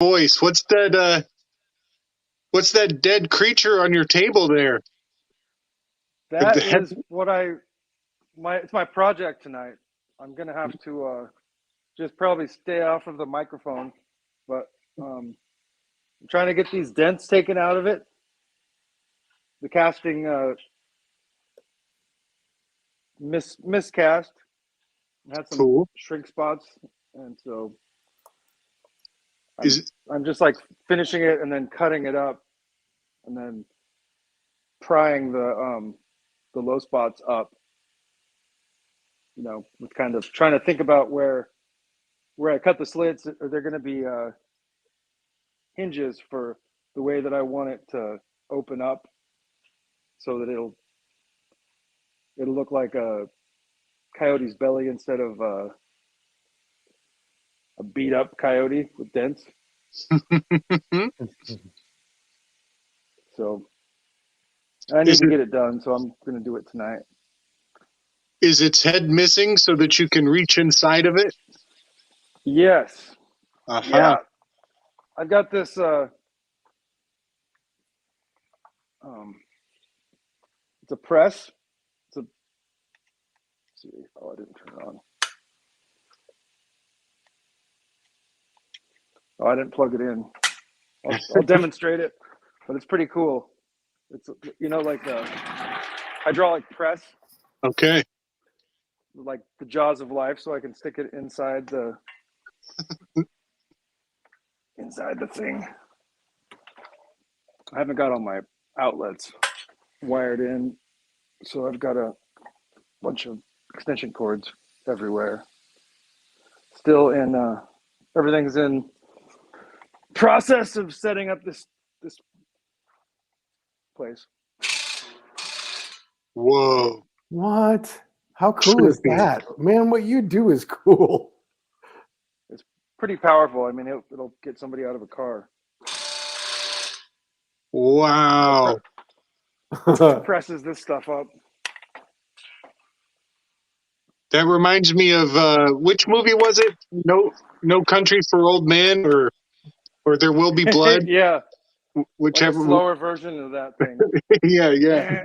voice. What's that? What's that dead creature on your table there? That is what it's my project tonight. I'm gonna have to just probably stay off of the microphone, but I'm trying to get these dents taken out of it. The casting miscast, had some Cool. shrink spots, and so Is I'm just like finishing it and then cutting it up, and then prying the low spots up. You know, with kind of trying to think about where I cut the slits. Are there going to be hinges for the way that I want it to open up, so that it'll look like a coyote's belly instead of a beat up coyote with dents. So I need to get it done, so I'm going to do it tonight. Is its head missing so that you can reach inside of it? Yes. Uh-huh. Yeah. I've got this it's a press. Let's see. Oh, I didn't turn it on. Oh, I didn't plug it in. I'll demonstrate it, but it's pretty cool. It's, you know, like a hydraulic press. Okay. Like the jaws of life, so I can stick it inside the thing. I haven't got all my outlets wired in, so I've got a bunch of extension cords everywhere. Still in everything's in process of setting up this place. Whoa. What? How cool is that? Man, what you do is cool. It's pretty powerful. I mean, it'll get somebody out of a car. Wow. Presses this stuff up. That reminds me of which movie was it? No Country for Old Men, or There Will Be Blood. Yeah. Whichever. Like a slower version of that thing. Yeah.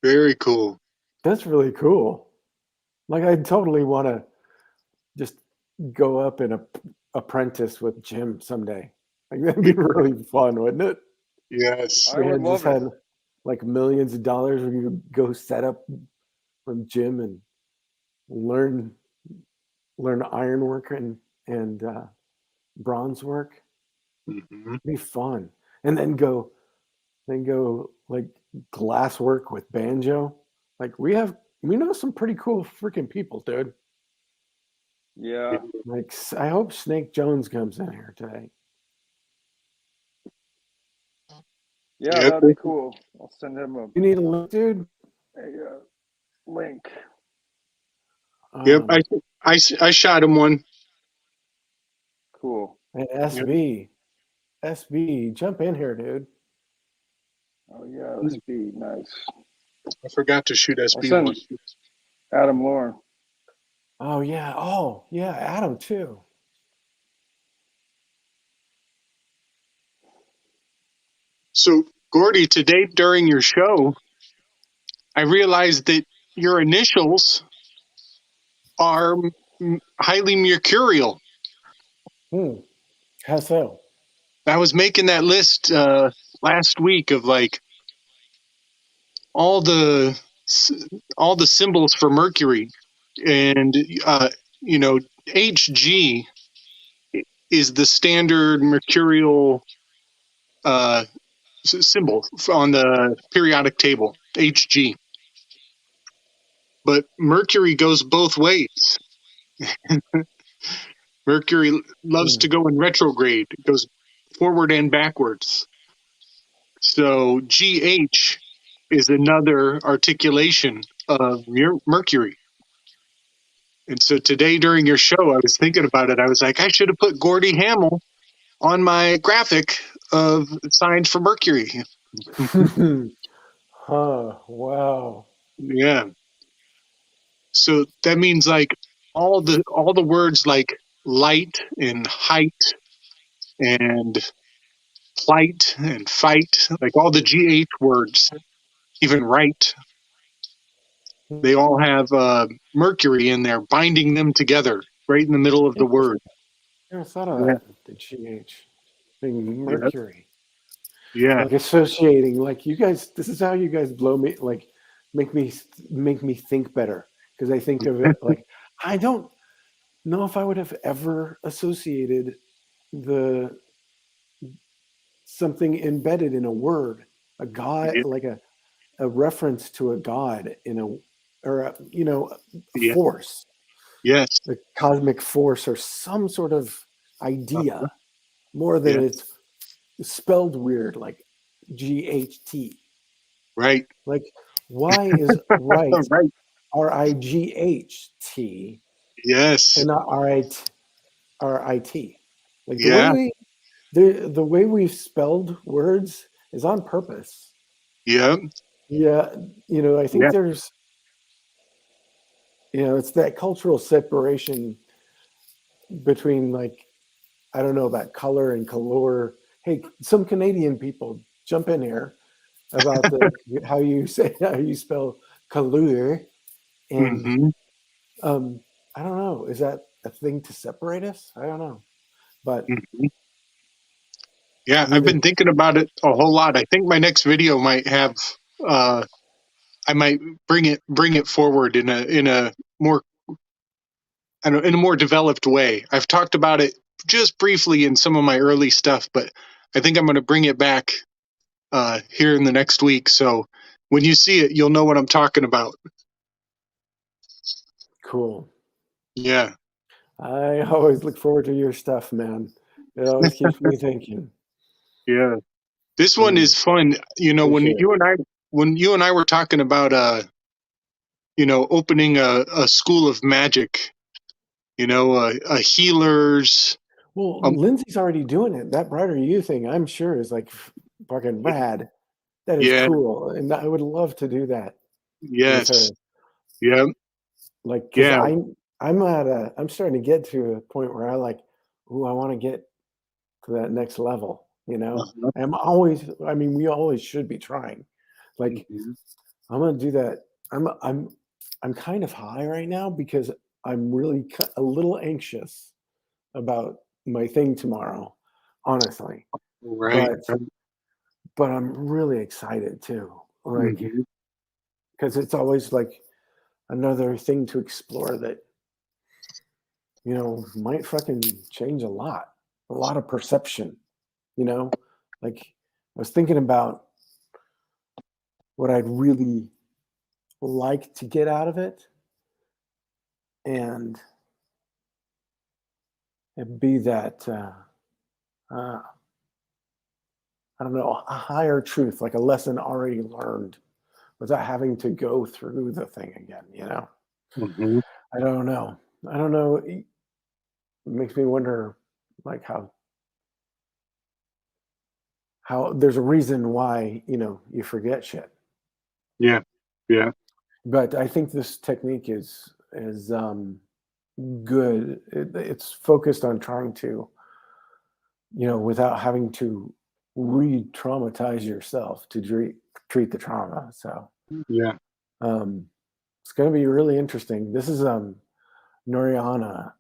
Very cool. That's really cool. Like, I totally want to just go up and apprentice with Jim someday. Like, that'd be really fun, wouldn't it? Yes. I would love it. Had like millions of dollars where you could go set up with Jim and learn ironwork and bronze work. Mm-hmm. It'd be fun. And then go like glass work with banjo. Like, we know some pretty cool freaking people, dude. Yeah. Like, I hope Snake Jones comes in here today. Yeah, that'd be cool. I'll send him You need a link, dude? a link. Yep, I shot him one. Cool. And SB, jump in here, dude. Oh yeah, SB, nice. I forgot to shoot SB one. Adam Lore. Oh yeah, Adam too. So, Gordy, today during your show, I realized that your initials are highly mercurial. How so? I was making that list last week of like all the symbols for Mercury, and HG is the standard mercurial symbol on the periodic table, HG. But Mercury goes both ways. Mercury loves to go in retrograde. It goes forward and backwards. So GH is another articulation of Mercury. And so today during your show, I was thinking about it. I was like, I should have put Gordy Hamill on my graphic of signs for Mercury. Wow. Yeah. So that means like all the words like light and height and plight and fight, like all the GH words, even right, they all have Mercury in there, binding them together right in the middle of the word. I never thought of Yeah, that. The GH being yeah, Mercury. yeah. Like associating, like you guys, this is how you guys blow me, like make me think better. Because I think of it like, I don't know if I would have ever associated the something embedded in a word, a god, Yeah, like a reference to a god in a, or a, a yeah, force, yes, a cosmic force or some sort of idea, uh-huh, more than yeah, it's spelled weird, like GHT. right, Like, why is right right, RIGHT yes, and not RIT? Like yeah, the way we've spelled words is on purpose. yeah, Yeah, I think yeah, there's, it's that cultural separation between, like, I don't know about color and color. Hey, some Canadian people jump in here about the how you say how you spell color, and hmm, um, I don't know. Is that a thing to separate us? I don't know, but hmm. Yeah, I've neither. been thinking about it a whole lot. I think my next video might have, uh, I might bring it forward in a more, I don't know, in a more developed way. I've talked about it just briefly in some of my early stuff, but I think I'm going to bring it back here in the next week. So when you see it, you'll know what I'm talking about. Cool. Yeah, I always look forward to your stuff, man. It always keeps me thinking. yeah. This one is Mm, fun. appreciate it. When you and I were talking about opening a school of magic, a healers. Well, Um, Lindsay's already doing it. That Brighter You thing, I'm sure, is like fucking rad. That is yeah, cool, and I would love to do that with yes, her. yeah, Like, because yeah, I'm starting to get to a point where I like, ooh, I want to get to that next level. uh-huh, I mean, we always should be trying. Like, mhm, I'm gonna do that. I'm kind of high right now because I'm really a little anxious about my thing tomorrow, honestly. right, But right, I'm really excited too. Like, mhm, because it's always like another thing to explore that might fucking change a lot of perception. Like, I was thinking about what I'd really like to get out of it, and it'd be that uh, I don't know, a higher truth, like a lesson already learned, without having to go through the thing again. mhm, I don't know. I don't know. It makes me wonder, like, how there's a reason why you forget shit. yeah, yeah, But I think this technique is good. It's focused on trying to, without having to re-traumatize yourself to treat the trauma. So yeah. um, it's going to be really interesting. This is Noriana.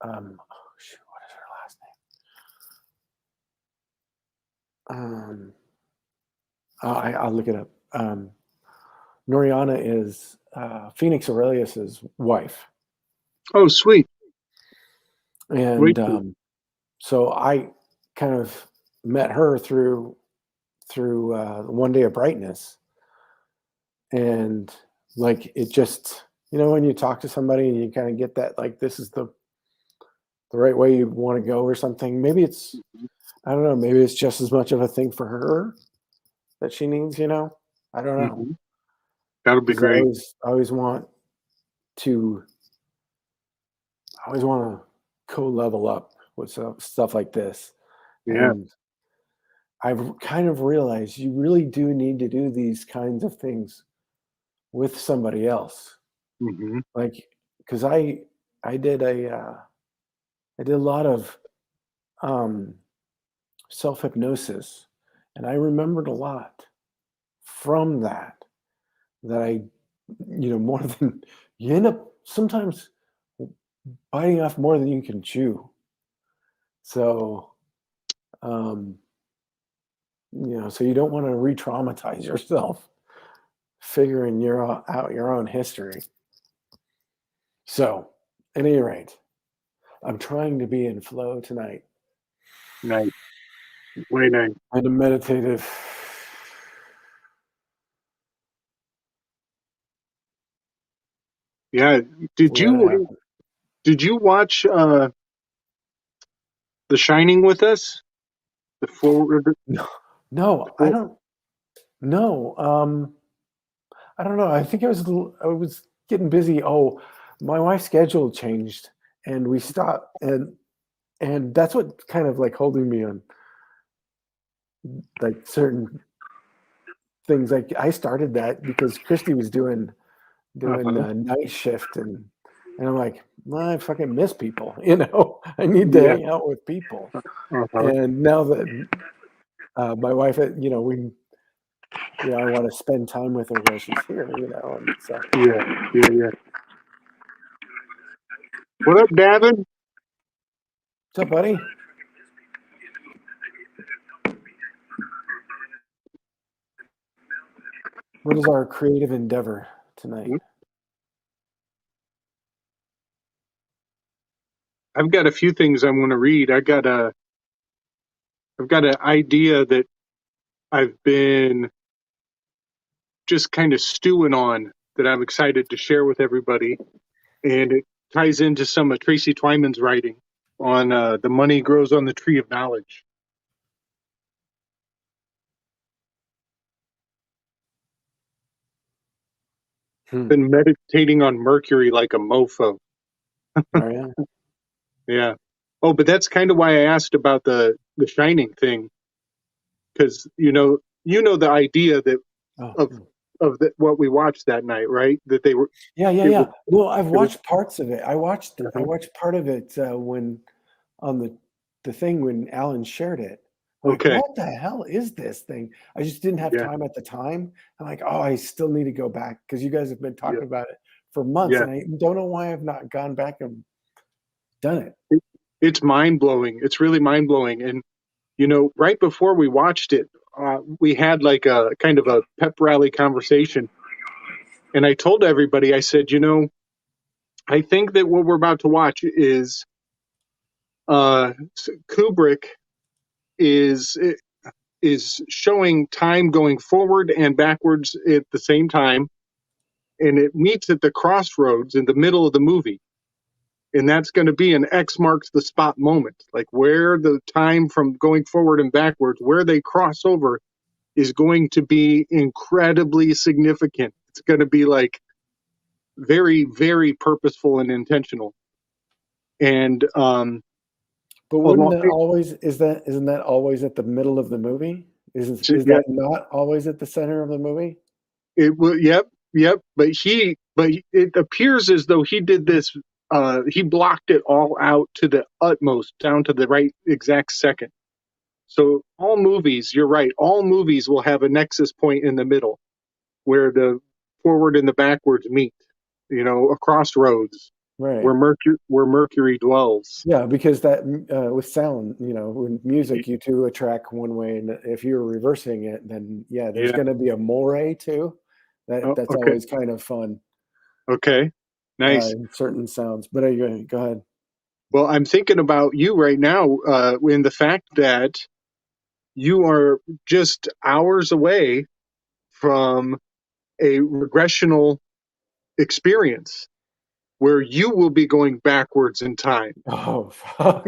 Oh, shoot, what is her last name? I'll look it up. Noriana is Phoenix Aurelius's wife, Oh, sweet. Wait. and so I kind of met her through One Day of Brightness, and like it just when you talk to somebody and you kind of get that, like, this is the right way you want to go or something. Maybe it's, I don't know, maybe it's just as much of a thing for her that she needs. I don't know, Mm-hmm. That'll be because great. I always want to co-level up with stuff like this. Yeah. And I've kind of realized you really do need to do these kinds of things with somebody else. Mm-hmm. Like, because I did a lot of self-hypnosis, and I remembered a lot from that I, more than you end up sometimes biting off more than you can chew. So, so you don't want to re-traumatize yourself figuring out your own history. So, at any rate, I'm trying to be in flow tonight. Nice. Way nice. And a meditative. Yeah. Did you watch The Shining with us? The forward. No, I don't. No, I don't know. I think I was getting busy. Oh, my wife's schedule changed, and we stopped, and that's what kind of like holding me on, like certain things. Like I started that because Christy was doing night shift, and I'm like, well, I fucking miss people. I need to hang out with people. And now that my wife, I want to spend time with her while she's here, and so. Yeah. What up, Davin? What's up, buddy? What is our creative endeavor tonight? I've got a few things I want to read. I've got an idea that I've been just kind of stewing on that I'm excited to share with everybody. And it ties into some of Tracy Twyman's writing on the money grows on the tree of knowledge. Been meditating on Mercury like a mofo. Oh, yeah. Yeah. Oh, but that's kind of why I asked about the Shining thing, because the idea that of what we watched that night, right? That they were. Yeah. Well, I've watched parts of it. I watched part of it when on the thing when Alan shared it. I'm like, what the hell is this thing? I just didn't have time at the time. I'm like, oh, I still need to go back because you guys have been talking about it for months, and I don't know why I've not gone back and done it. It's mind blowing. It's really mind blowing. And right before we watched it, we had like a kind of a pep rally conversation, and I told everybody, I said, I think that what we're about to watch is Kubrick is showing time going forward and backwards at the same time, and it meets at the crossroads in the middle of the movie, and that's going to be an X marks the spot moment, like where the time from going forward and backwards, where they cross over, is going to be incredibly significant. It's going to be like very, very purposeful and intentional. And but wouldn't that always isn't that always at the middle of the movie? Is that not always at the center of the movie? It will. Yep. But it appears as though he did this. He blocked it all out to the utmost, down to the right exact second. So all movies, you're right. All movies will have a nexus point in the middle, where the forward and the backwards meet. A crossroads, right? Where Mercury dwells. Yeah, because that with sound, with music, you do a track one way, and if you're reversing it, then there's going to be a moire too. That's always kind of fun. Okay, nice. In certain sounds, but anyway, go ahead. Well, I'm thinking about you right now in the fact that you are just hours away from a regressional experience where you will be going backwards in time. Oh, fuck.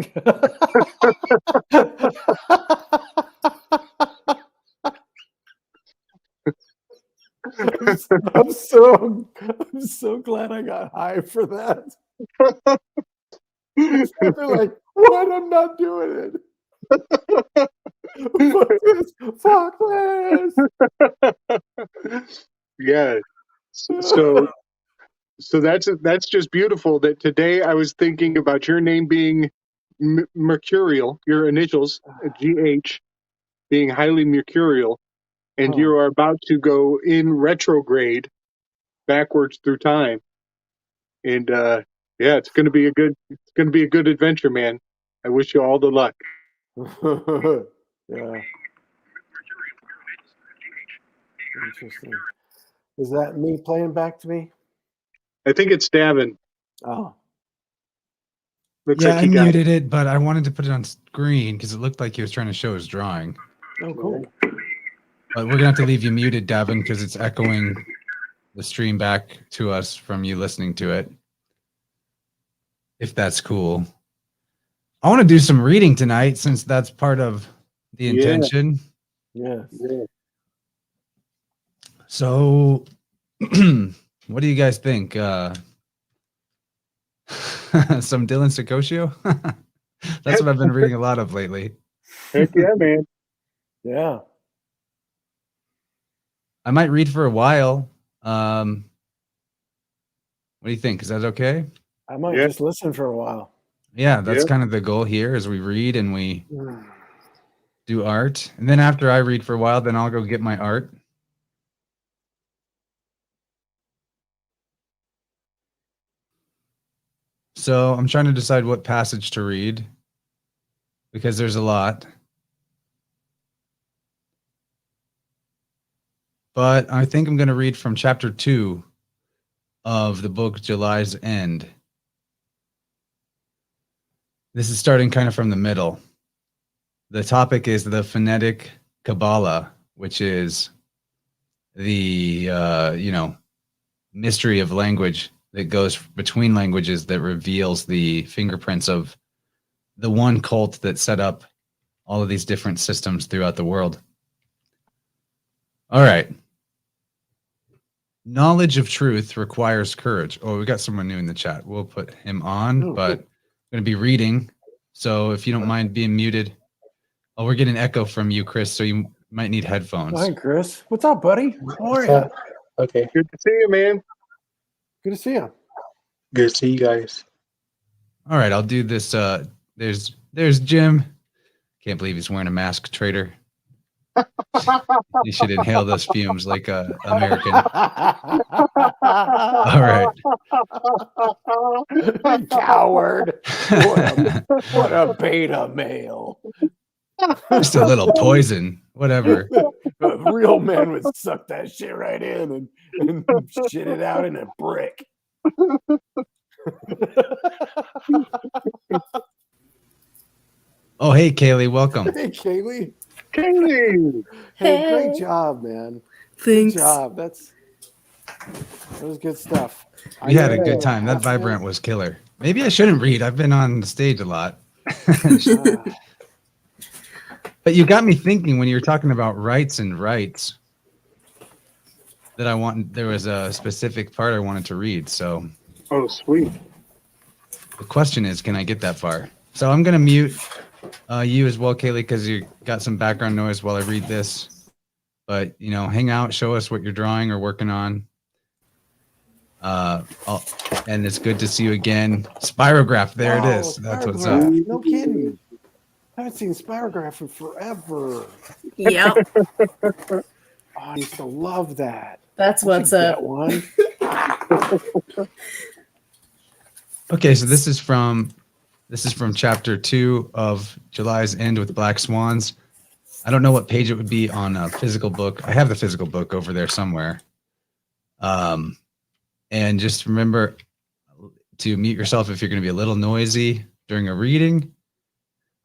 I'm so glad I got high for that. They're like, what? I'm not doing it. Fuck this. Yeah. So So that's just beautiful. That today I was thinking about your name being mercurial, your initials GH being highly mercurial, and you are about to go in retrograde backwards through time. And yeah, it's going to be a good adventure, man. I wish you all the luck. Yeah. Interesting. Is that me playing back to me? I think it's Davin. Oh. Looks Yeah, like I he got muted it, but I wanted to put it on screen because it looked like he was trying to show his drawing. Oh, cool. But we're gonna have to leave you muted, Davin, because it's echoing the stream back to us from you listening to it. If that's cool. I want to do some reading tonight since that's part of the intention. Yeah. So what do you guys think? Some Dylan Sakosio? That's what I've been reading a lot of lately. Heck yeah, man. Yeah. I might read for a while. What do you think? Is that okay? I might just listen for a while. Yeah, that's kind of the goal here is we read and we do art. And then after I read for a while, then I'll go get my art. So I'm trying to decide what passage to read because there's a lot. But I think I'm going to read from chapter 2 of the book July's End. This is starting kind of from the middle. The topic is the phonetic Kabbalah, which is the mystery of language that goes between languages that reveals the fingerprints of the one cult that set up all of these different systems throughout the world. All right. Knowledge of truth requires courage. Oh, we got someone new in the chat. We'll put him on, but I'm going to be reading. So if you don't mind being muted. Oh, we're getting echo from you, Chris, so you might need headphones. Hi, Chris. What's up, buddy? How are you? Okay. Good to see you, man. Good to see you. Good to see you guys. All right, I'll do this. There's Jim. Can't believe he's wearing a mask, traitor. You should inhale those fumes like a American. All right. Coward. What a beta male. Just a little poison. Whatever. A real man would suck that shit right in and shit it out in a brick. Oh, hey, Kaylee. Welcome. Hey, Kaylee. Kaylee. Hey, great job, man. Thanks. Good job. That was good stuff. We had a good time. That vibrant was killer. Maybe I shouldn't read. I've been on the stage a lot. But you got me thinking when you were talking about rights and rights that there was a specific part I wanted to read. So, oh, sweet. The question is, can I get that far? So I'm going to mute you as well, Kaylee, because you got some background noise while I read this. But, hang out, show us what you're drawing or working on. And it's good to see you again. Spirograph, there it is. That's what's up. No kidding. I haven't seen Spirograph in forever. Yep. Oh, I used to love that. That's what's up. One. Okay, so this is from chapter 2 of July's End with Black Swans. I don't know what page it would be on a physical book. I have the physical book over there somewhere. And just remember to mute yourself if you're going to be a little noisy during a reading.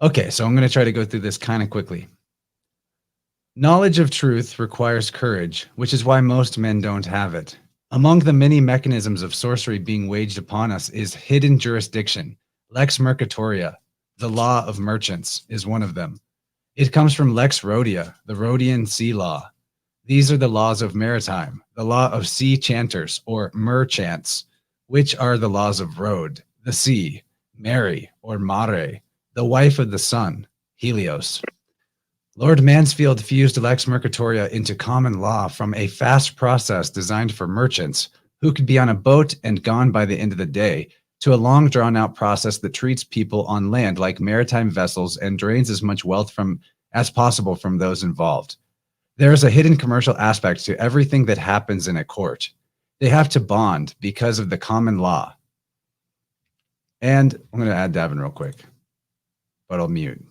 Okay, so I'm going to try to go through this kind of quickly. Knowledge of truth requires courage, which is why most men don't have it. Among the many mechanisms of sorcery being waged upon us is hidden jurisdiction. Lex Mercatoria, the law of merchants, is one of them. It comes from Lex Rhodia, the Rhodian sea law. These are the laws of maritime, the law of sea chanters or merchants, which are the laws of Rhode, the sea, Mary or Mare, the wife of the sun, Helios. Lord Mansfield fused Lex Mercatoria into common law from a fast process designed for merchants, who could be on a boat and gone by the end of the day, to a long drawn-out process that treats people on land like maritime vessels and drains as much wealth as possible from those involved. There is a hidden commercial aspect to everything that happens in a court. They have to bond because of the common law. And I'm going to add Davin real quick, but I'll mute.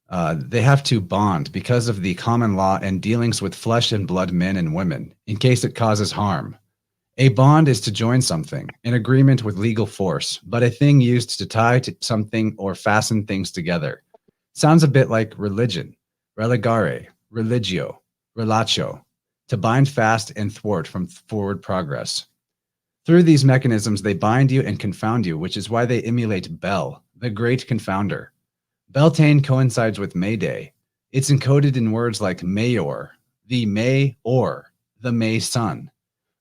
They have to bond because of the common law and dealings with flesh and blood men and women, in case it causes harm. A bond is to join something, an agreement with legal force, but a thing used to tie to something or fasten things together. Sounds a bit like religion, religare, religio, relatio, to bind fast and thwart from forward progress. Through these mechanisms, they bind you and confound you, which is why they emulate Bel, the great confounder. Beltane coincides with May Day. It's encoded in words like Mayor, the May or the May sun.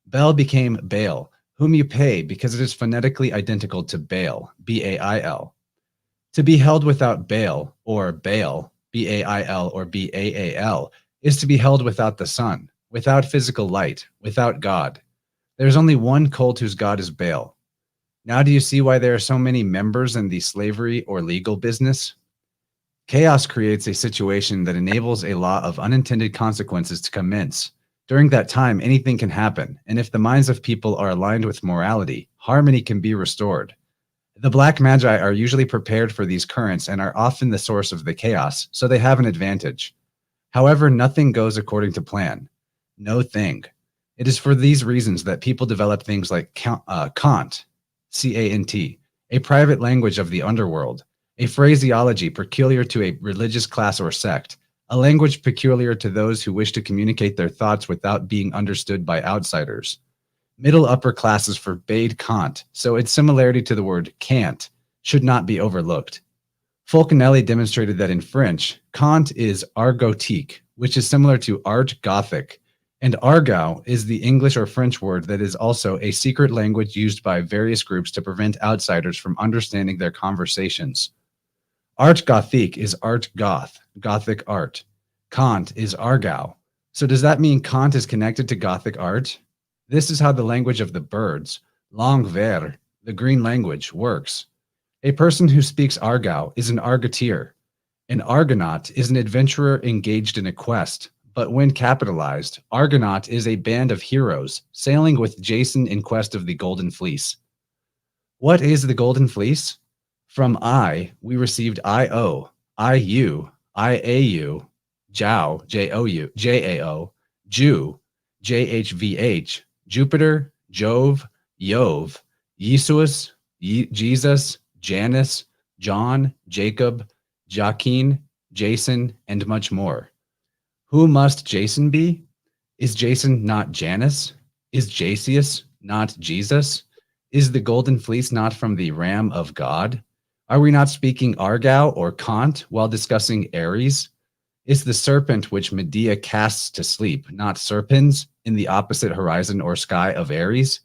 Bel became Baal, whom you pay because it is phonetically identical to Baal, B-A-I-L. To be held without Baal, or Baal, B-A-I-L or B-A-A-L, is to be held without the sun, without physical light, without God. There's only one cult whose God is Baal. Now do you see why there are so many members in the slavery or legal business? Chaos creates a situation that enables a law of unintended consequences to commence. During that time, anything can happen, and if the minds of people are aligned with morality, harmony can be restored. The Black Magi are usually prepared for these currents and are often the source of the chaos, so they have an advantage. However, nothing goes according to plan. No thing. It is for these reasons that people develop things like Kant, C-A-N-T, a private language of the underworld, a phraseology peculiar to a religious class or sect, a language peculiar to those who wish to communicate their thoughts without being understood by outsiders. Middle upper classes forbade Kant, so its similarity to the word can't should not be overlooked. Fulcanelli demonstrated that in French, Kant is argotique, which is similar to art Gothic, and argot is the English or French word that is also a secret language used by various groups to prevent outsiders from understanding their conversations. Art Gothique is art goth, Gothic art. Kant is argot. So does that mean Kant is connected to Gothic art? This is how the language of the birds, langue verte, the green language, works. A person who speaks argot is an argoteer. An argonaut is an adventurer engaged in a quest, but when capitalized, Argonaut is a band of heroes sailing with Jason in quest of the Golden Fleece. What is the Golden Fleece? From I, we received I-O, I-U, I-A-U, Jiao, J-O-U, J-A-O, Jew, J-H-V-H, Jupiter, Jove, Yov, Yesus, Jesus, Janus, John, Jacob, Joaquin, Jason, and much more. Who must Jason be? Is Jason not Janus? Is Jasius not Jesus? Is the Golden Fleece not from the Ram of God? Are we not speaking Argao or Kant while discussing Ares? Is the serpent which Medea casts to sleep not Serpens in the opposite horizon or sky of Ares?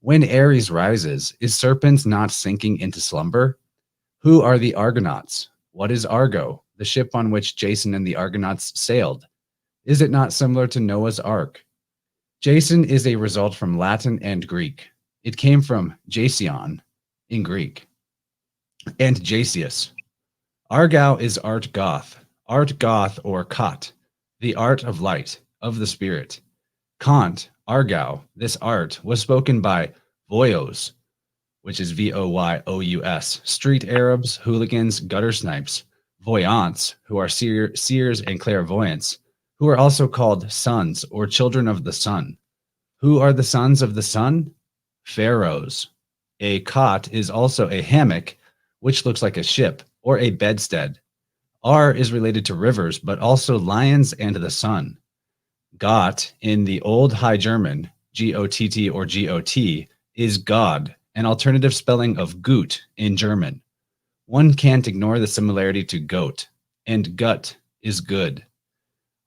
When Ares rises, is Serpens not sinking into slumber? Who are the Argonauts? What is Argo, the ship on which Jason and the Argonauts sailed? Is it not similar to Noah's Ark? Jason is a result from Latin and Greek. It came from Jason in Greek and Jasius. Argao is art goth or Kot, the art of light, of the spirit. Kant, Argao, this art, was spoken by voyous, which is V-O-Y-O-U-S, street Arabs, hooligans, gutter snipes, voyants, who are seers and clairvoyants, who are also called sons or children of the sun. Who are the sons of the sun? Pharaohs. A cot is also a hammock, which looks like a ship, or a bedstead. R is related to rivers, but also lions and the sun. Gott, in the Old High German, G-O-T-T or G-O-T, is God, an alternative spelling of gut in German. One can't ignore the similarity to goat, and gut is good.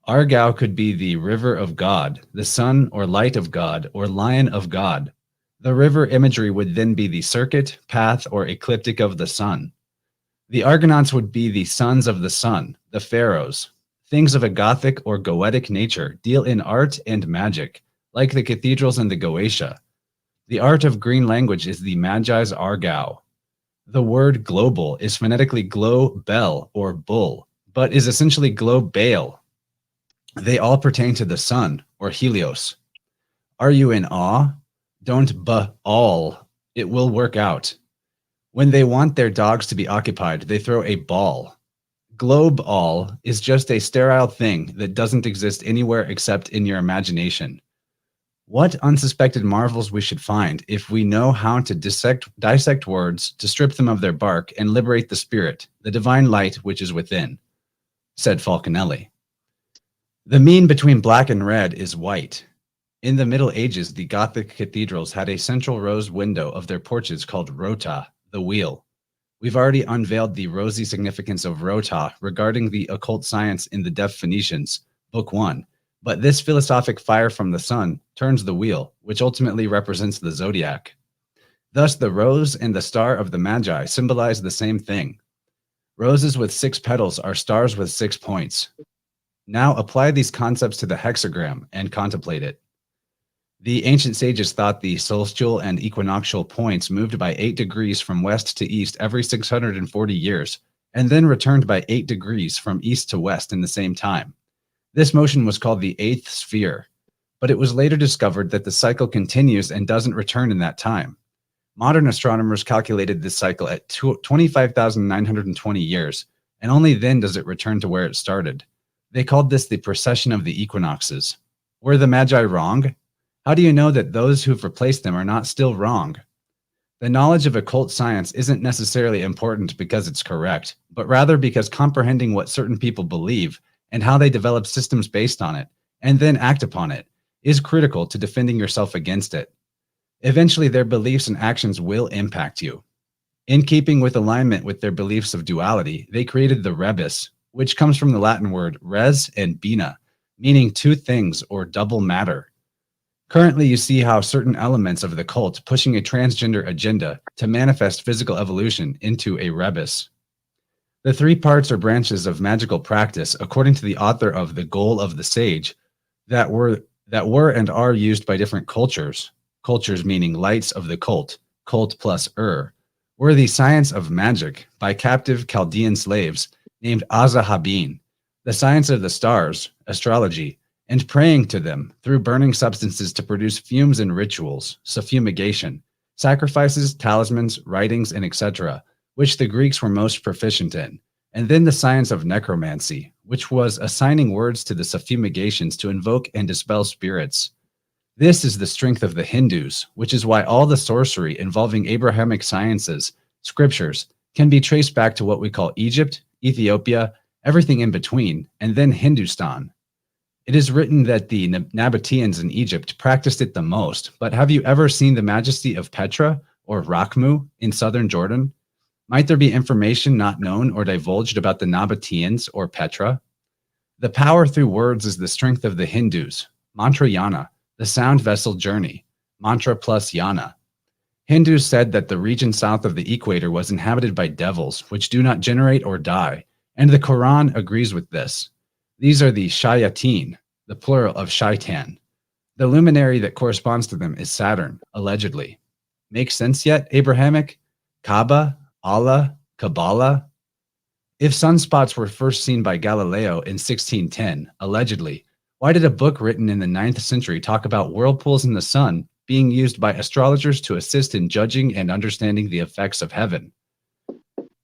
Argao could be the river of God, the sun or light of God, or lion of God. The river imagery would then be the circuit, path, or ecliptic of the sun. The Argonauts would be the sons of the sun, the pharaohs. Things of a Gothic or Goetic nature deal in art and magic, like the cathedrals in the Goetia. The art of green language is the Magi's Argao. The word global is phonetically glow-bell or bull, but is essentially glow-bale. They all pertain to the sun or Helios. Are you in awe? Don't all. It will work out. When they want their dogs to be occupied, they throw a ball. Globe all is just a sterile thing that doesn't exist anywhere except in your imagination. What unsuspected marvels we should find if we know how to dissect words, to strip them of their bark, and liberate the spirit, the divine light which is within, said Falconelli. The mean between black and red is white. In the Middle Ages, the Gothic cathedrals had a central rose window of their porches called rota, the wheel. We've already unveiled the rosy significance of rota regarding the occult science in the Deaf Phoenicians, Book 1. But this philosophic fire from the sun turns the wheel, which ultimately represents the zodiac. Thus, the rose and the star of the Magi symbolize the same thing. Roses with 6 petals are stars with 6 points. Now apply these concepts to the hexagram and contemplate it. The ancient sages thought the solstial and equinoctial points moved by 8 degrees from west to east every 640 years, and then returned by 8 degrees from east to west in the same time. This motion was called the 8th sphere, but it was later discovered that the cycle continues and doesn't return in that time. Modern astronomers calculated this cycle at 25,920 years, and only then does it return to where it started. They called this the precession of the equinoxes. Were the Magi wrong? How do you know that those who've replaced them are not still wrong? The knowledge of occult science isn't necessarily important because it's correct, but rather because comprehending what certain people believe and how they develop systems based on it, and then act upon it, is critical to defending yourself against it. Eventually, their beliefs and actions will impact you. In keeping with alignment with their beliefs of duality, they created the rebus, which comes from the Latin word res and bina, meaning 2 things or double matter. Currently, you see how certain elements of the cult pushing a transgender agenda to manifest physical evolution into a rebus. The 3 parts or branches of magical practice, according to the author of The Goal of the Sage, that were and are used by different cultures meaning lights of the cult plus were the science of magic by captive Chaldean slaves named Azahabin, the science of the stars, astrology, and praying to them through burning substances to produce fumes and rituals, suffumigation, sacrifices, talismans, writings, and etc., which the Greeks were most proficient in, and then the science of necromancy, which was assigning words to the suffumigations to invoke and dispel spirits. This is the strength of the Hindus, which is why all the sorcery involving Abrahamic sciences, scriptures, can be traced back to what we call Egypt, Ethiopia, everything in between, and then Hindustan. It is written that the Nabateans in Egypt practiced it the most, but have you ever seen the majesty of Petra or Rakhmu in southern Jordan? Might there be information not known or divulged about the Nabateans or Petra? The power through words is the strength of the Hindus. Mantra yana, the sound vessel journey. Mantra plus yana. Hindus said that the region south of the equator was inhabited by devils, which do not generate or die, and the Quran agrees with this. These are the shayateen, the plural of shaitan. The luminary that corresponds to them is Saturn, allegedly. Make sense yet, Abrahamic? Kaaba? Allah, Kabbalah? If sunspots were first seen by Galileo in 1610, allegedly, why did a book written in the 9th century talk about whirlpools in the sun being used by astrologers to assist in judging and understanding the effects of heaven?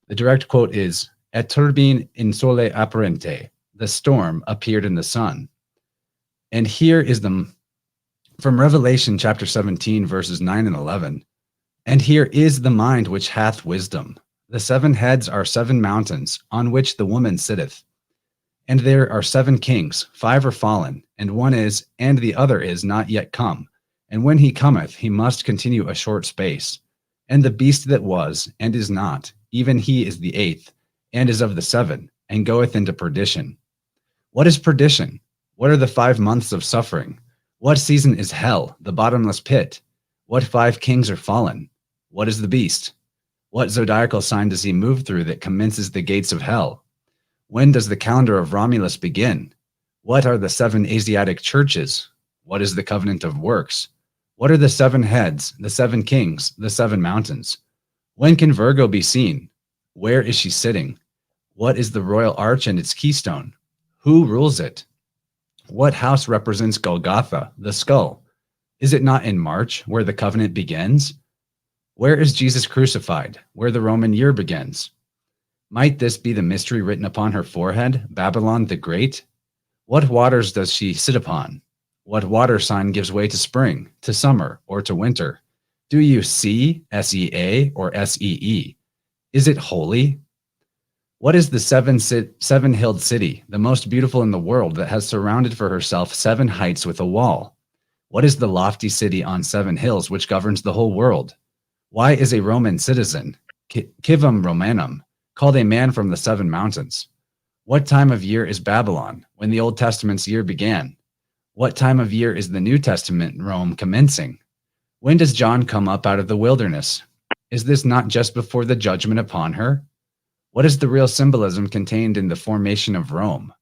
The direct quote is, Et turbine in sole apparente, the storm appeared in the sun. And here is from Revelation chapter 17, verses 9 and 11. And here is the mind which hath wisdom. The 7 heads are 7 mountains, on which the woman sitteth. And there are 7 kings, 5 are fallen, and one is, and the other is not yet come. And when he cometh, he must continue a short space. And the beast that was, and is not, even he is the 8th, and is of the 7, and goeth into perdition. What is perdition? What are the 5 months of suffering? What season is hell, the bottomless pit? What 5 kings are fallen? What is the beast? What zodiacal sign does he move through that commences the gates of hell? When does the calendar of Romulus begin? What are the 7 Asiatic churches? What is the covenant of works? What are the 7 heads, the 7 kings, the 7 mountains? When can Virgo be seen? Where is she sitting? What is the royal arch and its keystone? Who rules it? What house represents Golgotha, the skull? Is it not in March, where the covenant begins? Where is Jesus crucified, where the Roman year begins? Might this be the mystery written upon her forehead, Babylon the Great? What waters does she sit upon? What water sign gives way to spring, to summer, or to winter? Do you see, S-E-A, or S-E-E? Is it holy? What is the seven-hilled city, the most beautiful in the world, that has surrounded for herself 7 heights with a wall? What is the lofty city on 7 hills which governs the whole world? Why is a Roman citizen, Civum Romanum, called a man from the 7 mountains? What time of year is Babylon, when the Old Testament's year began? What time of year is the New Testament Rome commencing? When does John come up out of the wilderness? Is this not just before the judgment upon her? What is the real symbolism contained in the formation of Rome?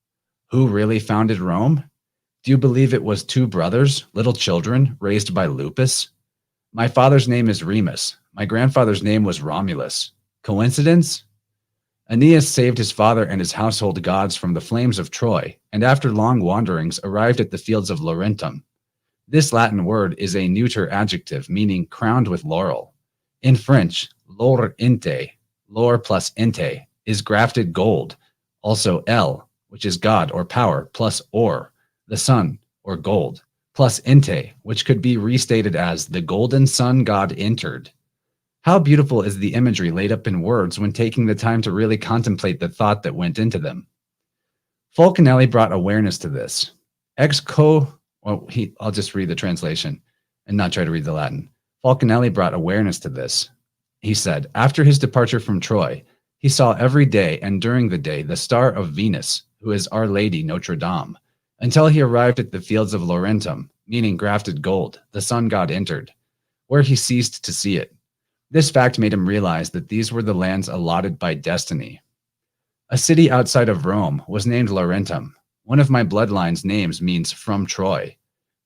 Who really founded Rome? Do you believe it was 2 brothers, little children, raised by lupus? My father's name is Remus. My grandfather's name was Romulus. Coincidence? Aeneas saved his father and his household gods from the flames of Troy, and after long wanderings arrived at the fields of Laurentum. This Latin word is a neuter adjective, meaning crowned with laurel. In French, lor inte, lor plus inte, is grafted gold, also L, which is God or power, plus or, the sun or gold, plus inte, which could be restated as the golden sun god entered. How beautiful is the imagery laid up in words when taking the time to really contemplate the thought that went into them. Fulcanelli brought awareness to this. I'll just read the translation and not try to read the Latin. Fulcanelli brought awareness to this. He said, after his departure from Troy, he saw every day and during the day the star of Venus, who is Our Lady Notre Dame, until he arrived at the fields of Laurentum, meaning grafted gold, the sun god entered, where he ceased to see it. This fact made him realize that these were the lands allotted by destiny. A city outside of Rome was named Laurentum. One of my bloodline's names means from Troy.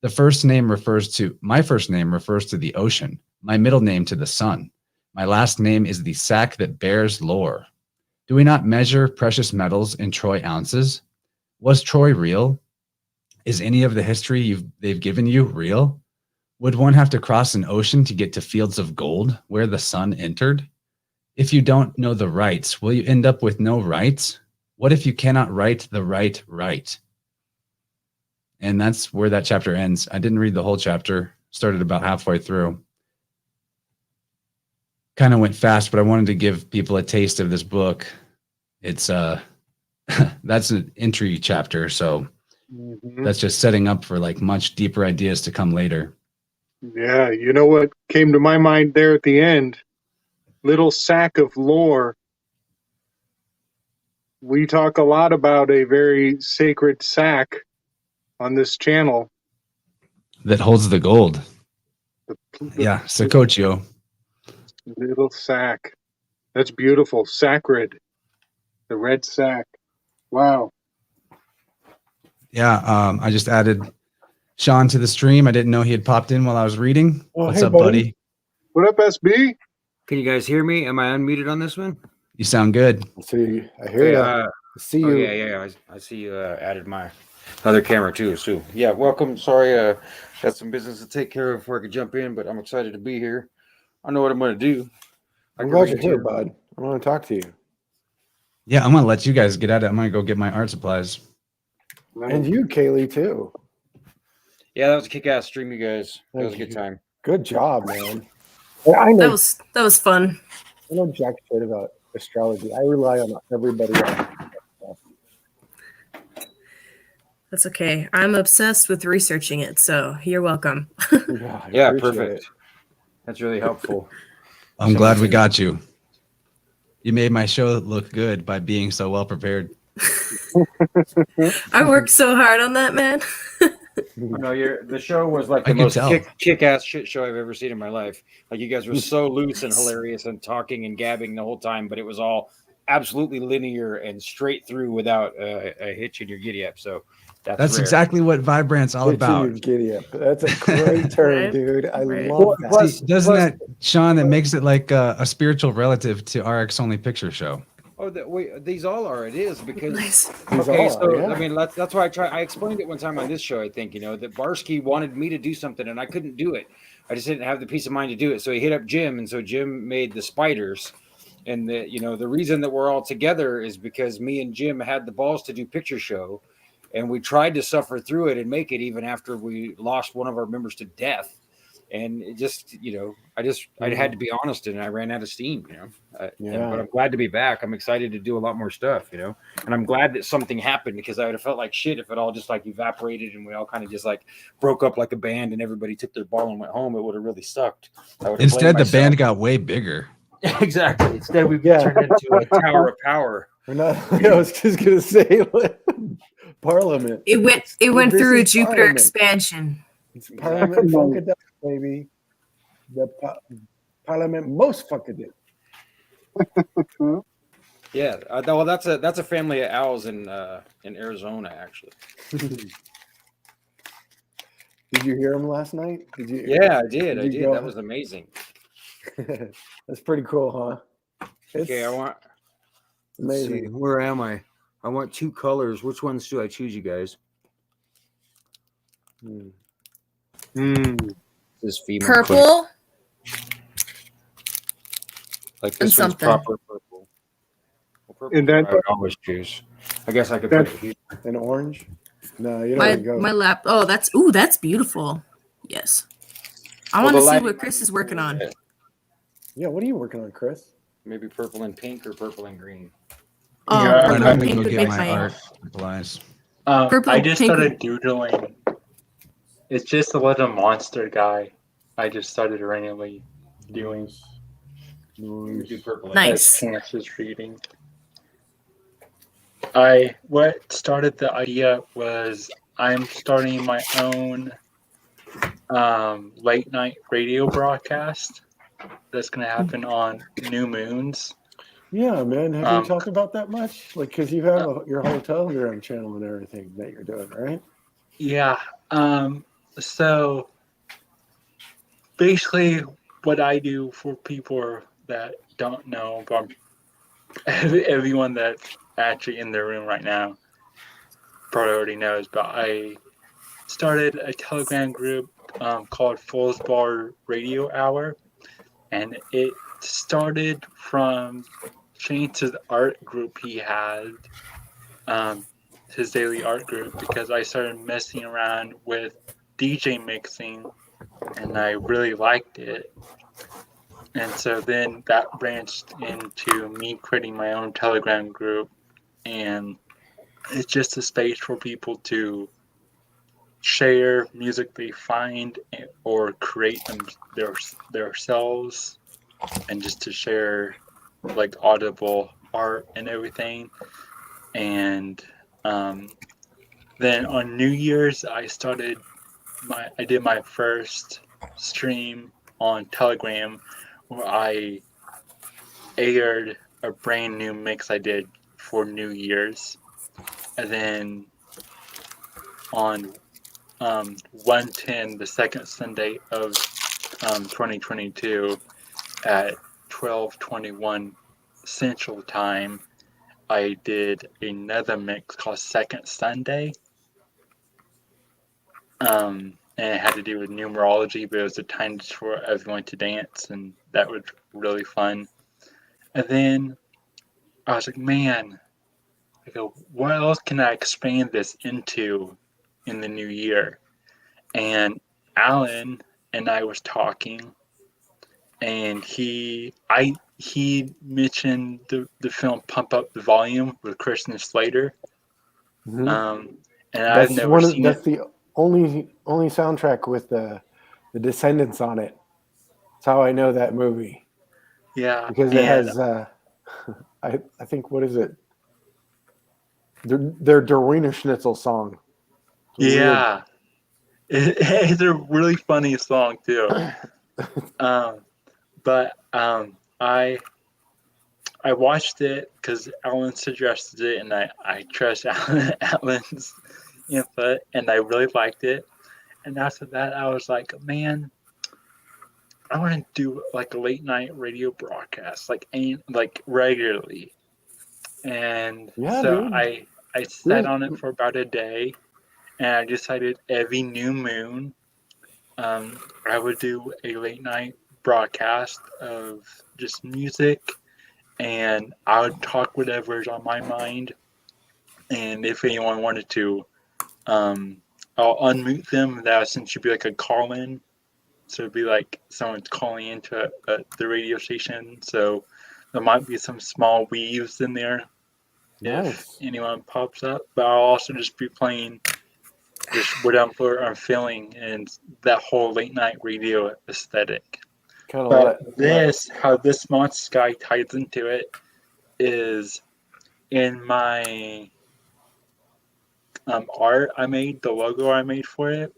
My first name refers to the ocean, my middle name to the sun. My last name is the sack that bears lore. Do we not measure precious metals in Troy ounces? Was Troy real? Is any of the history they've given you real? Would one have to cross an ocean to get to fields of gold where the sun entered? If you don't know the rights, will you end up with no rights? What if you cannot write the right? And that's where that chapter ends. I didn't read the whole chapter, started about halfway through. Kind of went fast, but I wanted to give people a taste of this book. It's that's an entry chapter, so that's just setting up for like much deeper ideas to come later. Yeah, you know what came to my mind there at the end? Little sack of lore. We talk a lot about a very sacred sack on this channel. That holds the gold. Yeah, Sacocho. Little sack. That's beautiful. Sacred. The red sack. Wow. Yeah, I just added Sean to the stream. I didn't know he had popped in while I was reading. What's up, buddy? What up, SB? Can you guys hear me? Am I unmuted on this one? You sound good. See, I hear you. I see you. Yeah. I see you added my other camera too. So yeah, welcome. Sorry, got some business to take care of before I could jump in, but I'm excited to be here. I know what I'm going to do. I'm glad you're here, bud. I want to talk to you. Yeah, I'm going to let you guys get at it. I'm going to go get my art supplies. And you, Kaylee, too. Yeah, that was a kick-ass stream, you guys. That was a good time. Good job, man. I know, that was fun. I know jack shit about astrology. I rely on everybody else. That's okay. I'm obsessed with researching it, so you're welcome. Yeah, perfect. That's really helpful. I'm glad we got you. You made my show look good by being so well prepared. I worked so hard on that, man. No, the show was like the most kick-ass shit show I've ever seen in my life. Like you guys were so loose and hilarious and talking and gabbing the whole time, but it was all absolutely linear and straight through without a hitch in your giddy up. So That's rare. exactly what Vibrant's all Itching your about. giddy up. That's a great term, Right? dude. I Right. love that. See, doesn't that, Sean, that makes it like a spiritual relative to RX Only Picture Show? Oh, these all are. It is because Nice. These okay, all so are, yeah. I mean that's why I explained it one time on this show. I think that Barsky wanted me to do something and I couldn't do it. I just didn't have the peace of mind to do it. So he hit up Jim, and so Jim made the spiders. And the reason that we're all together is because me and Jim had the balls to do picture show, and we tried to suffer through it and make it even after we lost one of our members to death. And it just, I had to be honest, and I ran out of steam, but I'm glad to be back. I'm excited to do a lot more stuff, and I'm glad that something happened, because I would have felt like shit if it all just like evaporated and we all kind of just like broke up like a band and everybody took their ball and went home. It would have really sucked. Instead, the band got way bigger. Exactly. Instead, we turned into a tower of power. We're not. I was just gonna say, Parliament. It went This through is Jupiter Parliament. expansion. It's Parliament Funkadelic, baby. The Parliament most Funkadelic. Yeah. Well, that's a family of owls in Arizona, actually. Did you hear him last night? Did you? Yeah, I did. Did you go- That was amazing. That's pretty cool, huh? Okay, I want. Let's see, amazing. where am I? I want two colors. Which ones do I choose, you guys? This female Purple. Clip. Like And this one's something. proper purple. Well, purple And that- I would always choose. I guess I could put it here. An orange? No, you don't go. My lap. Oh, that's beautiful. Yes. I want to see what Chris is working on. Yeah, what are you working on, Chris? Maybe purple and pink or purple and green. Oh, Yeah, purple I'm and gonna pink go would get make my my art supplies. Purple I and just pink started doodling. It's just a little monster guy. I just started randomly doing We do purple. And Nice. as Chance was reading. What started the idea was I'm starting my own late night radio broadcast that's going to happen on new moons. Yeah, man. Have you talked about that much? Like, because you have your whole Telegram channel and everything that you're doing, right? Yeah. So basically, what I do for people that don't know, but everyone that's actually in the room right now probably already knows, but I started a Telegram group called Fool's Bar Radio Hour, and it started from Chance's art group he had, his daily art group, because I started messing around with DJ mixing and I really liked it. And so then that branched into me creating my own Telegram group, and it's just a space for people to share music they find or create them themselves, and just to share like audible art and everything. And then on New Year's I did my first stream on Telegram where I aired a brand new mix I did for New Year's. And then on 1/10, the second Sunday of 2022 at 12:21 Central Time, I did another mix called Second Sunday. And it had to do with numerology, but it was a time for everyone to dance, and that was really fun. And then I was like, man, I go, what else can I expand this into in the new year? And Alan and I was talking, and he mentioned the film Pump Up the Volume with Christian Slater. Mm-hmm. And I've never seen that's it. the only soundtrack with the Descendants on it. That's how I know that movie. Yeah, Because it has I think, what is it? Their Der Wiener Schnitzel song. It's yeah. It's a really funny song too. But I watched it because Alan suggested it, and I trust Alan's input, and I really liked it. And after that, I was like, man, I want to do like a late night radio broadcast, like regularly. And Yeah, so dude. I sat on it for about a day, and I decided every new moon, I would do a late night broadcast of just music, and I would talk whatever's on my mind. And if anyone wanted to, I'll unmute them. That would essentially be like a call in. So it'd be like someone's calling into the radio station. So there might be some small weaves in there if Nice. anyone pops up. But I'll also just be playing just whatever I'm feeling and that whole late night radio aesthetic. Kind of But like how this monster sky ties into it is in my art I made, the logo I made for it.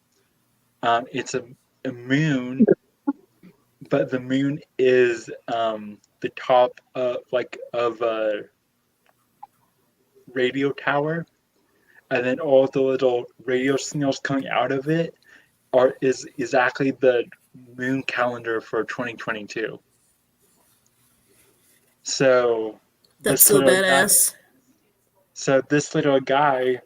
It's a moon, but the moon is the top of a radio tower, and then all the little radio signals coming out of it is exactly the moon calendar for 2022. So That's this so little guy, badass. this little guy,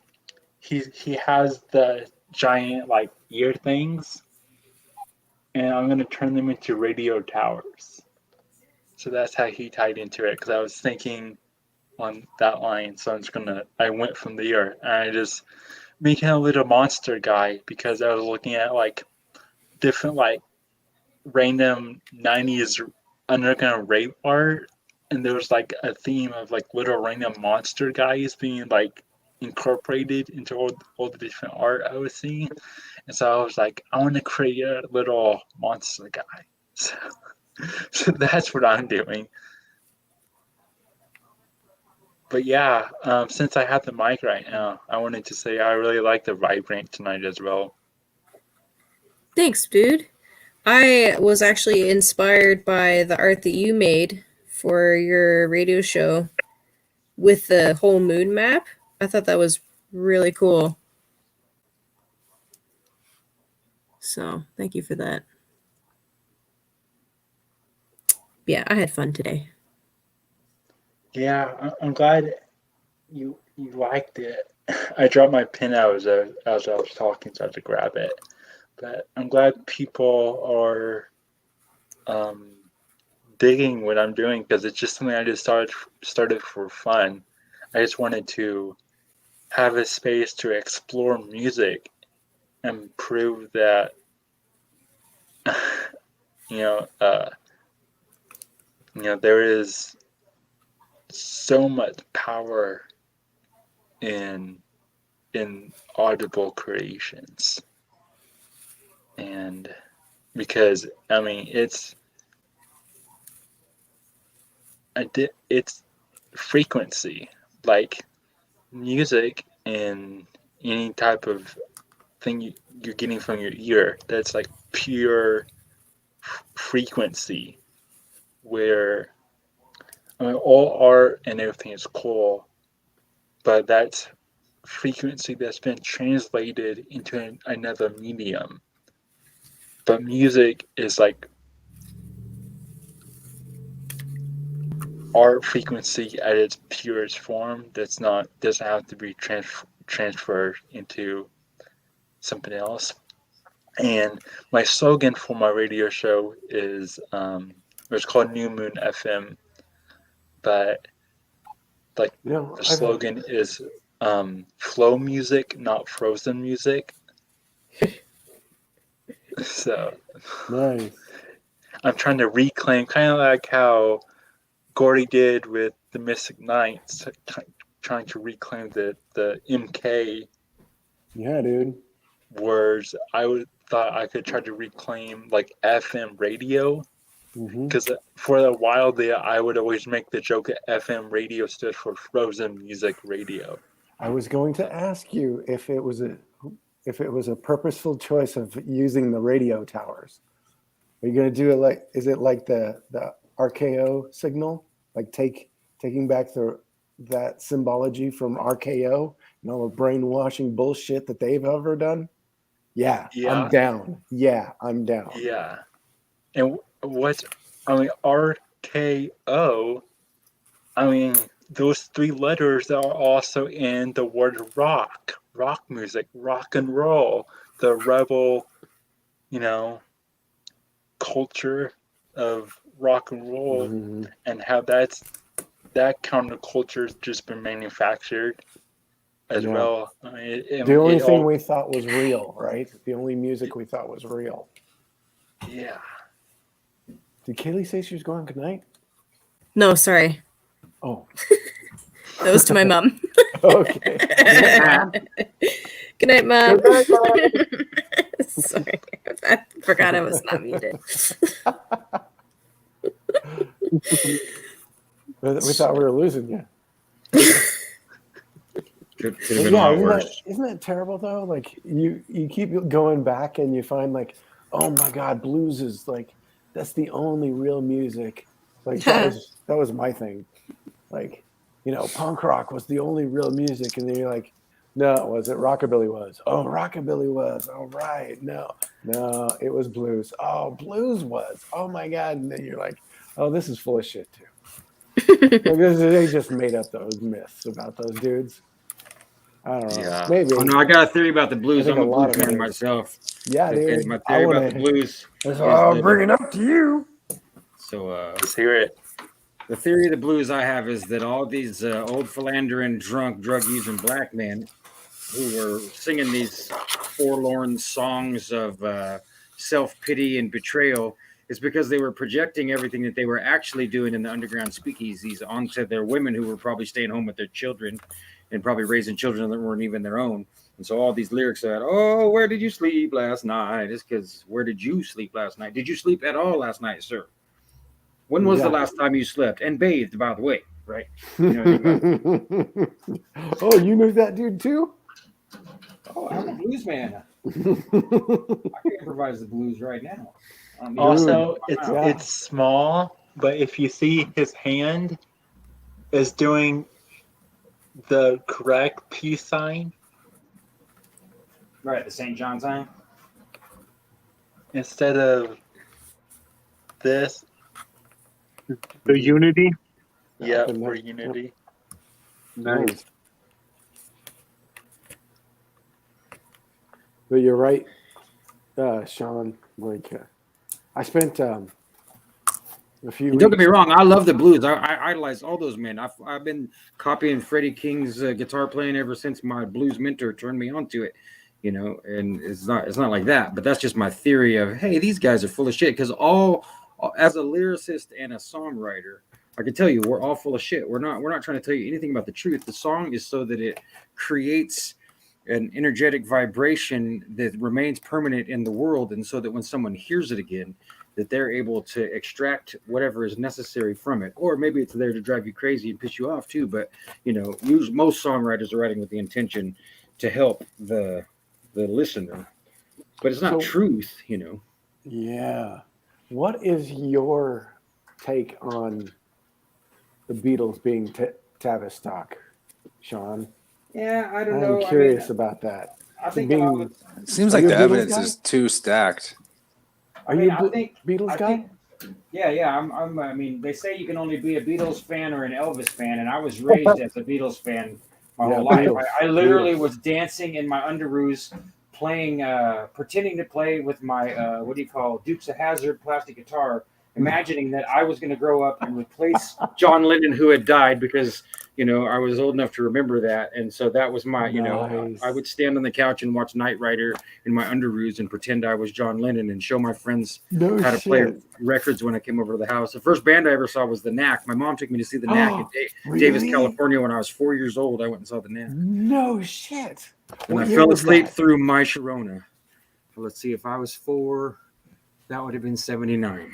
he has the giant like ear things, and I'm gonna turn them into radio towers. So that's how he tied into it. Because I was thinking on that line, so I went from there, and I just making a little monster guy because I was looking at like different like random 90s underground rape art, and there was like a theme of like little random monster guys being like incorporated into all the different art I was seeing. And so I was like, I want to create a little monster guy. So that's what I'm doing. But yeah, since I have the mic right now, I wanted to say I really like the vibrant tonight as well. Thanks, dude. I was actually inspired by the art that you made for your radio show with the whole moon map. I thought that was really cool. So, thank you for that. Yeah, I had fun today. Yeah, I'm glad you liked it. I dropped my pen out as I was talking, so I had to grab it. But I'm glad people are digging what I'm doing because it's just something I just started for fun. I just wanted to have a space to explore music and prove that you know there is so much power in audible creations. And because I mean it's frequency, like music and any type of thing you're getting from your ear, that's like pure frequency, where I mean all art and everything is cool, but that's frequency that's been translated into another medium. But music is like art frequency at its purest form. Doesn't have to be transferred into something else. And my slogan for my radio show is it's called New Moon FM, but like the slogan is flow music, not frozen music. So nice. I'm trying to reclaim, kind of like how Gordy did with the Mystic Knights, trying to reclaim the MK. Yeah, dude. Words. Thought I could try to reclaim like FM radio, because for a while there I would always make the joke that FM radio stood for frozen music radio. I was going to ask you if it was a purposeful choice of using the radio towers. Are you going to do it like, is it like the RKO signal, like taking back the that symbology from RKO and all the brainwashing bullshit that they've ever done, yeah, I'm down. Yeah, I'm down. Yeah. And RKO, those 3 letters are also in the word rock music, rock and roll, the rebel, culture of rock and roll, and how that counterculture has just been manufactured as well. The only thing we thought was real, right? The only music we thought was real. Yeah. Did Kaylee say she was going good night? No, sorry. Oh. That was to my mom. Okay. Good night, Mom. Good night, Mom. Sorry. I forgot I was not muted. We thought we were losing you. Could have been a lot worse. Isn't that terrible though? Like you keep going back and you find like, oh my God, blues is like that's the only real music. Like that was my thing. Like, punk rock was the only real music, and then you're like, no, it wasn't. Rockabilly was. Oh, rockabilly was. All right. No, it was blues. Oh, blues was. Oh my God. And then you're like, oh, this is full of shit too. They just made up those myths about those dudes. I don't know. Yeah. Maybe. Oh no, I got a theory about the blues. I'm a blues fan it is. myself. Yeah, dude. My theory about the blues. I'll bring it up to you. So let's hear it. The theory of the blues I have is that all these old philandering, drunk, drug-using black men who were singing these forlorn songs of self-pity and betrayal is because they were projecting everything that they were actually doing in the underground speakeasies onto their women who were probably staying home with their children and probably raising children that weren't even their own. And so all these lyrics are, oh, where did you sleep last night? It's because where did you sleep last night? Did you sleep at all last night, sir? When was the last time you slept and bathed, by the way, right? Oh, you knew that dude too? Oh, I'm a blues man. I can improvise the blues right now. Also, it's small, but if you see his hand is doing the correct peace sign. Right, the St. John sign. Instead of this. The unity? Yeah, for unity. Nice. But you're right, Sean. Like, I spent a few weeks. Don't get me wrong, I love the blues. I idolize all those men. I've been copying Freddie King's guitar playing ever since my blues mentor turned me onto it. And it's not like that. But that's just my theory of, hey, these guys are full of shit. Because as a lyricist and a songwriter, I can tell you we're all full of shit. We're not trying to tell you anything about the truth. The song is so that it creates an energetic vibration that remains permanent in the world, and so that when someone hears it again, that they're able to extract whatever is necessary from it. Or maybe it's there to drive you crazy and piss you off too. But most songwriters are writing with the intention to help the listener. But it's not truth, Yeah. What is your take on the Beatles being Tavistock, Sean? Yeah, I don't know. I'm curious about that. I think it seems like the evidence is too stacked. Are you a Beatles guy? Yeah. I mean, they say you can only be a Beatles fan or an Elvis fan, and I was raised as a Beatles fan my whole life. I literally was dancing in my underoos, pretending to play with my Dukes of Hazzard plastic guitar, imagining that I was going to grow up and replace John Lennon, who had died, because I was old enough to remember that. And so that was my Nice. I would stand on the couch and watch Knight Rider in my underoos and pretend I was John Lennon and show my friends how to play records when I came over to the house. The first band I ever saw was the Knack. My mom took me to see the Knack in Davis, California when I was 4 years old. I went and saw the Knack. No shit. And I fell asleep through My Sharona. Let's see, if I was 4, that would have been 79.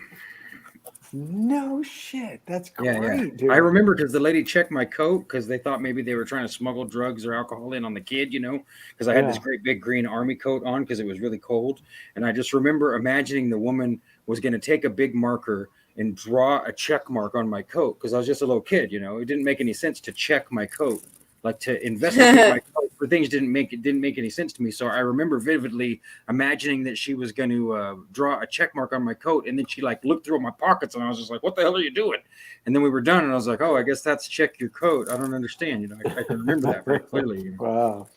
No shit. That's great, dude. I remember because the lady checked my coat because they thought maybe they were trying to smuggle drugs or alcohol in on the kid, because I had this great big green army coat on because it was really cold. And I just remember imagining the woman was going to take a big marker and draw a check mark on my coat because I was just a little kid. You know, it didn't make any sense to check my coat, like to investigate my coat for things didn't make any sense to me. So I remember vividly imagining that she was going to draw a check mark on my coat, and then she like looked through my pockets, and I was just like, "What the hell are you doing?" And then we were done, and I was like, "Oh, I guess that's check your coat." I don't understand. You know, I can remember that very clearly. You know? Wow.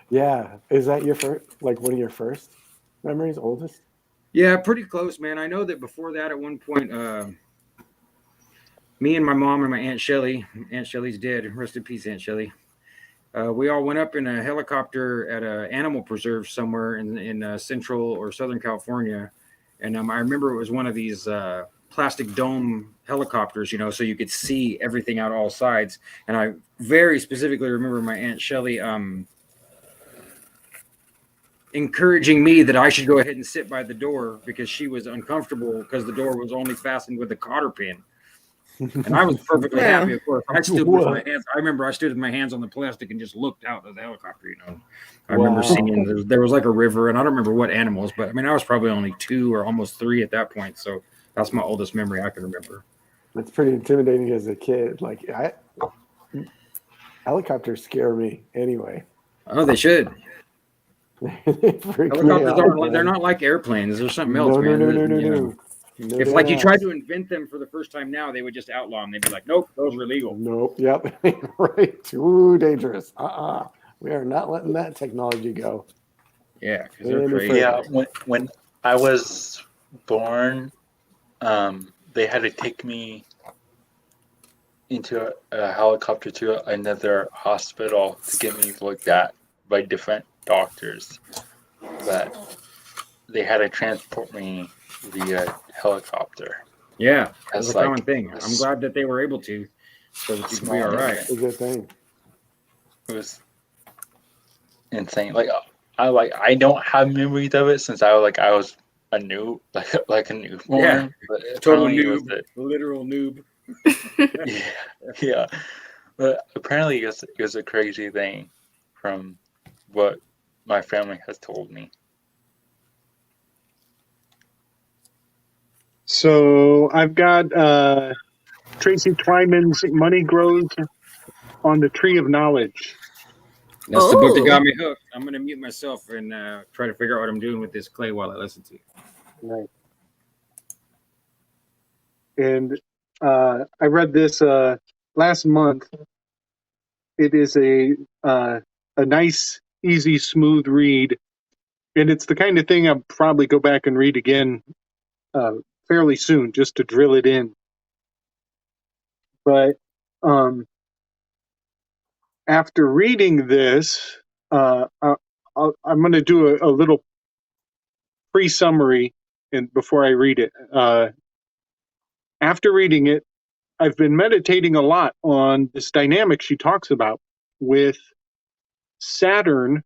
Yeah. Is that your first, like one of your first memories, oldest? Yeah, pretty close, man. I know that before that, at one point, me and my mom and my Aunt Shelley's dead. Rest in peace, Aunt Shelley. We all went up in a helicopter at an animal preserve somewhere in central or southern California. And I remember it was one of these plastic dome helicopters, you know, so you could see everything out all sides. And I very specifically remember my Aunt Shelley encouraging me that I should go ahead and sit by the door because she was uncomfortable because the door was only fastened with a cotter pin. And I was perfectly happy, of course. I stood with my hands. I remember I stood with my hands on the plastic and just looked out of the helicopter, you know. I remember seeing there was like a river, and I don't remember what animals, but I mean, I was probably only 2 or almost 3 at that point. So that's my oldest memory I can remember. That's pretty intimidating as a kid. Like, helicopters scare me anyway. Oh, they should. Helicopters they're not like airplanes. There's something else, man. No. If like you tried to invent them for the first time now, they would just outlaw them. They'd be like, nope, those are illegal. Nope. Yep. Right. Too dangerous. We are not letting that technology go. Yeah, because they're crazy. Yeah, when I was born, they had to take me into a helicopter to another hospital to get me looked at by different doctors. But they had to transport me via helicopter. Yeah, that's a common thing. I'm glad that they were able to, so that you can be all right. It's a good thing. It was insane. I don't have memories of it since I was a noob, like a newborn. Yeah, but total noob, literal noob. yeah. But apparently it was a crazy thing from what my family has told me. So I've got Tracy Twyman's Money Grows on the Tree of Knowledge. That's the book that got me hooked. I'm going to mute myself and try to figure out what I'm doing with this clay while I listen to you. Right. And I read this last month. It is a nice, easy, smooth read. And it's the kind of thing I'll probably go back and read again fairly soon just to drill it in. But after reading this, I'm going to do a little pre-summary before I read it. After reading it, I've been meditating a lot on this dynamic she talks about with Saturn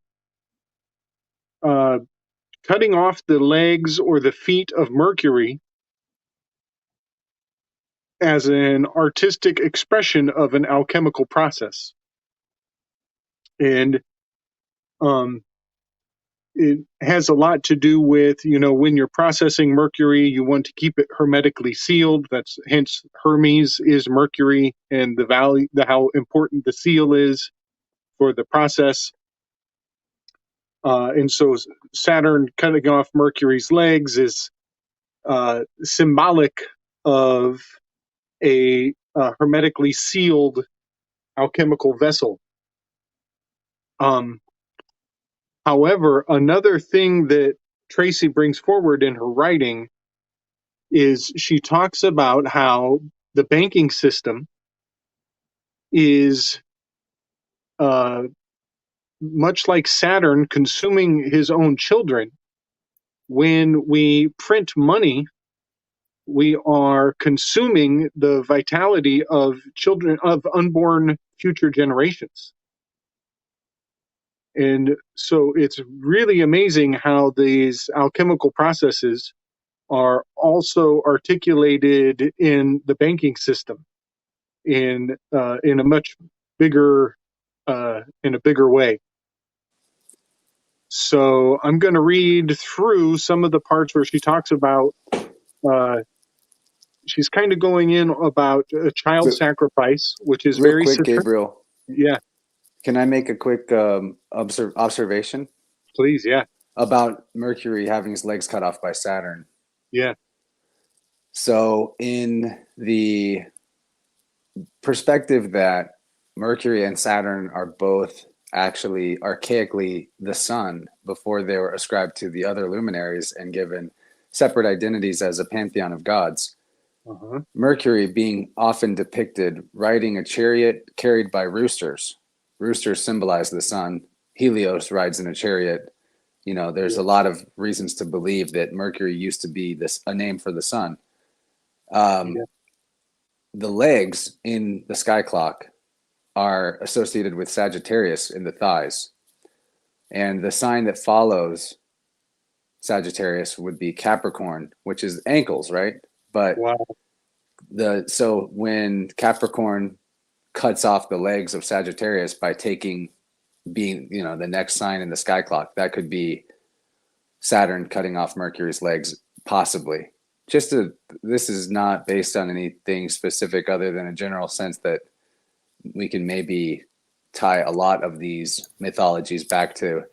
cutting off the legs or the feet of Mercury as an artistic expression of an alchemical process. And it has a lot to do with, when you're processing Mercury, you want to keep it hermetically sealed. That's hence Hermes is Mercury, and how important the seal is for the process. And so Saturn cutting off Mercury's legs is symbolic of a hermetically sealed alchemical vessel. However, another thing that Tracy brings forward in her writing is she talks about how the banking system is much like Saturn consuming his own children. When we print money, we are consuming the vitality of children, of unborn future generations. And so it's really amazing how these alchemical processes are also articulated in the banking system in a much bigger way. So I'm going to read through some of the parts where she talks about she's kind of going in about a child So, sacrifice, which is real very quick, Gabriel, yeah. can I make a quick observation Please, yeah, about Mercury having his legs cut off by Saturn? yeah, So, in the perspective that Mercury and Saturn are both actually archaically the sun before they were ascribed to the other luminaries and given separate identities as a pantheon of gods. uh-huh. Mercury being often depicted riding a chariot carried by roosters. Roosters symbolize the sun. Helios rides in a chariot. You know, there's a lot of reasons to believe that Mercury used to be a name for the sun. Yeah. The legs in the sky clock are associated with Sagittarius in the thighs. And the sign that follows Sagittarius would be Capricorn, which is ankles, right? But Wow. so when Capricorn cuts off the legs of Sagittarius by being the next sign in the sky clock, that could be Saturn cutting off Mercury's legs, possibly. This is not based on anything specific other than a general sense that we can maybe tie a lot of these mythologies back to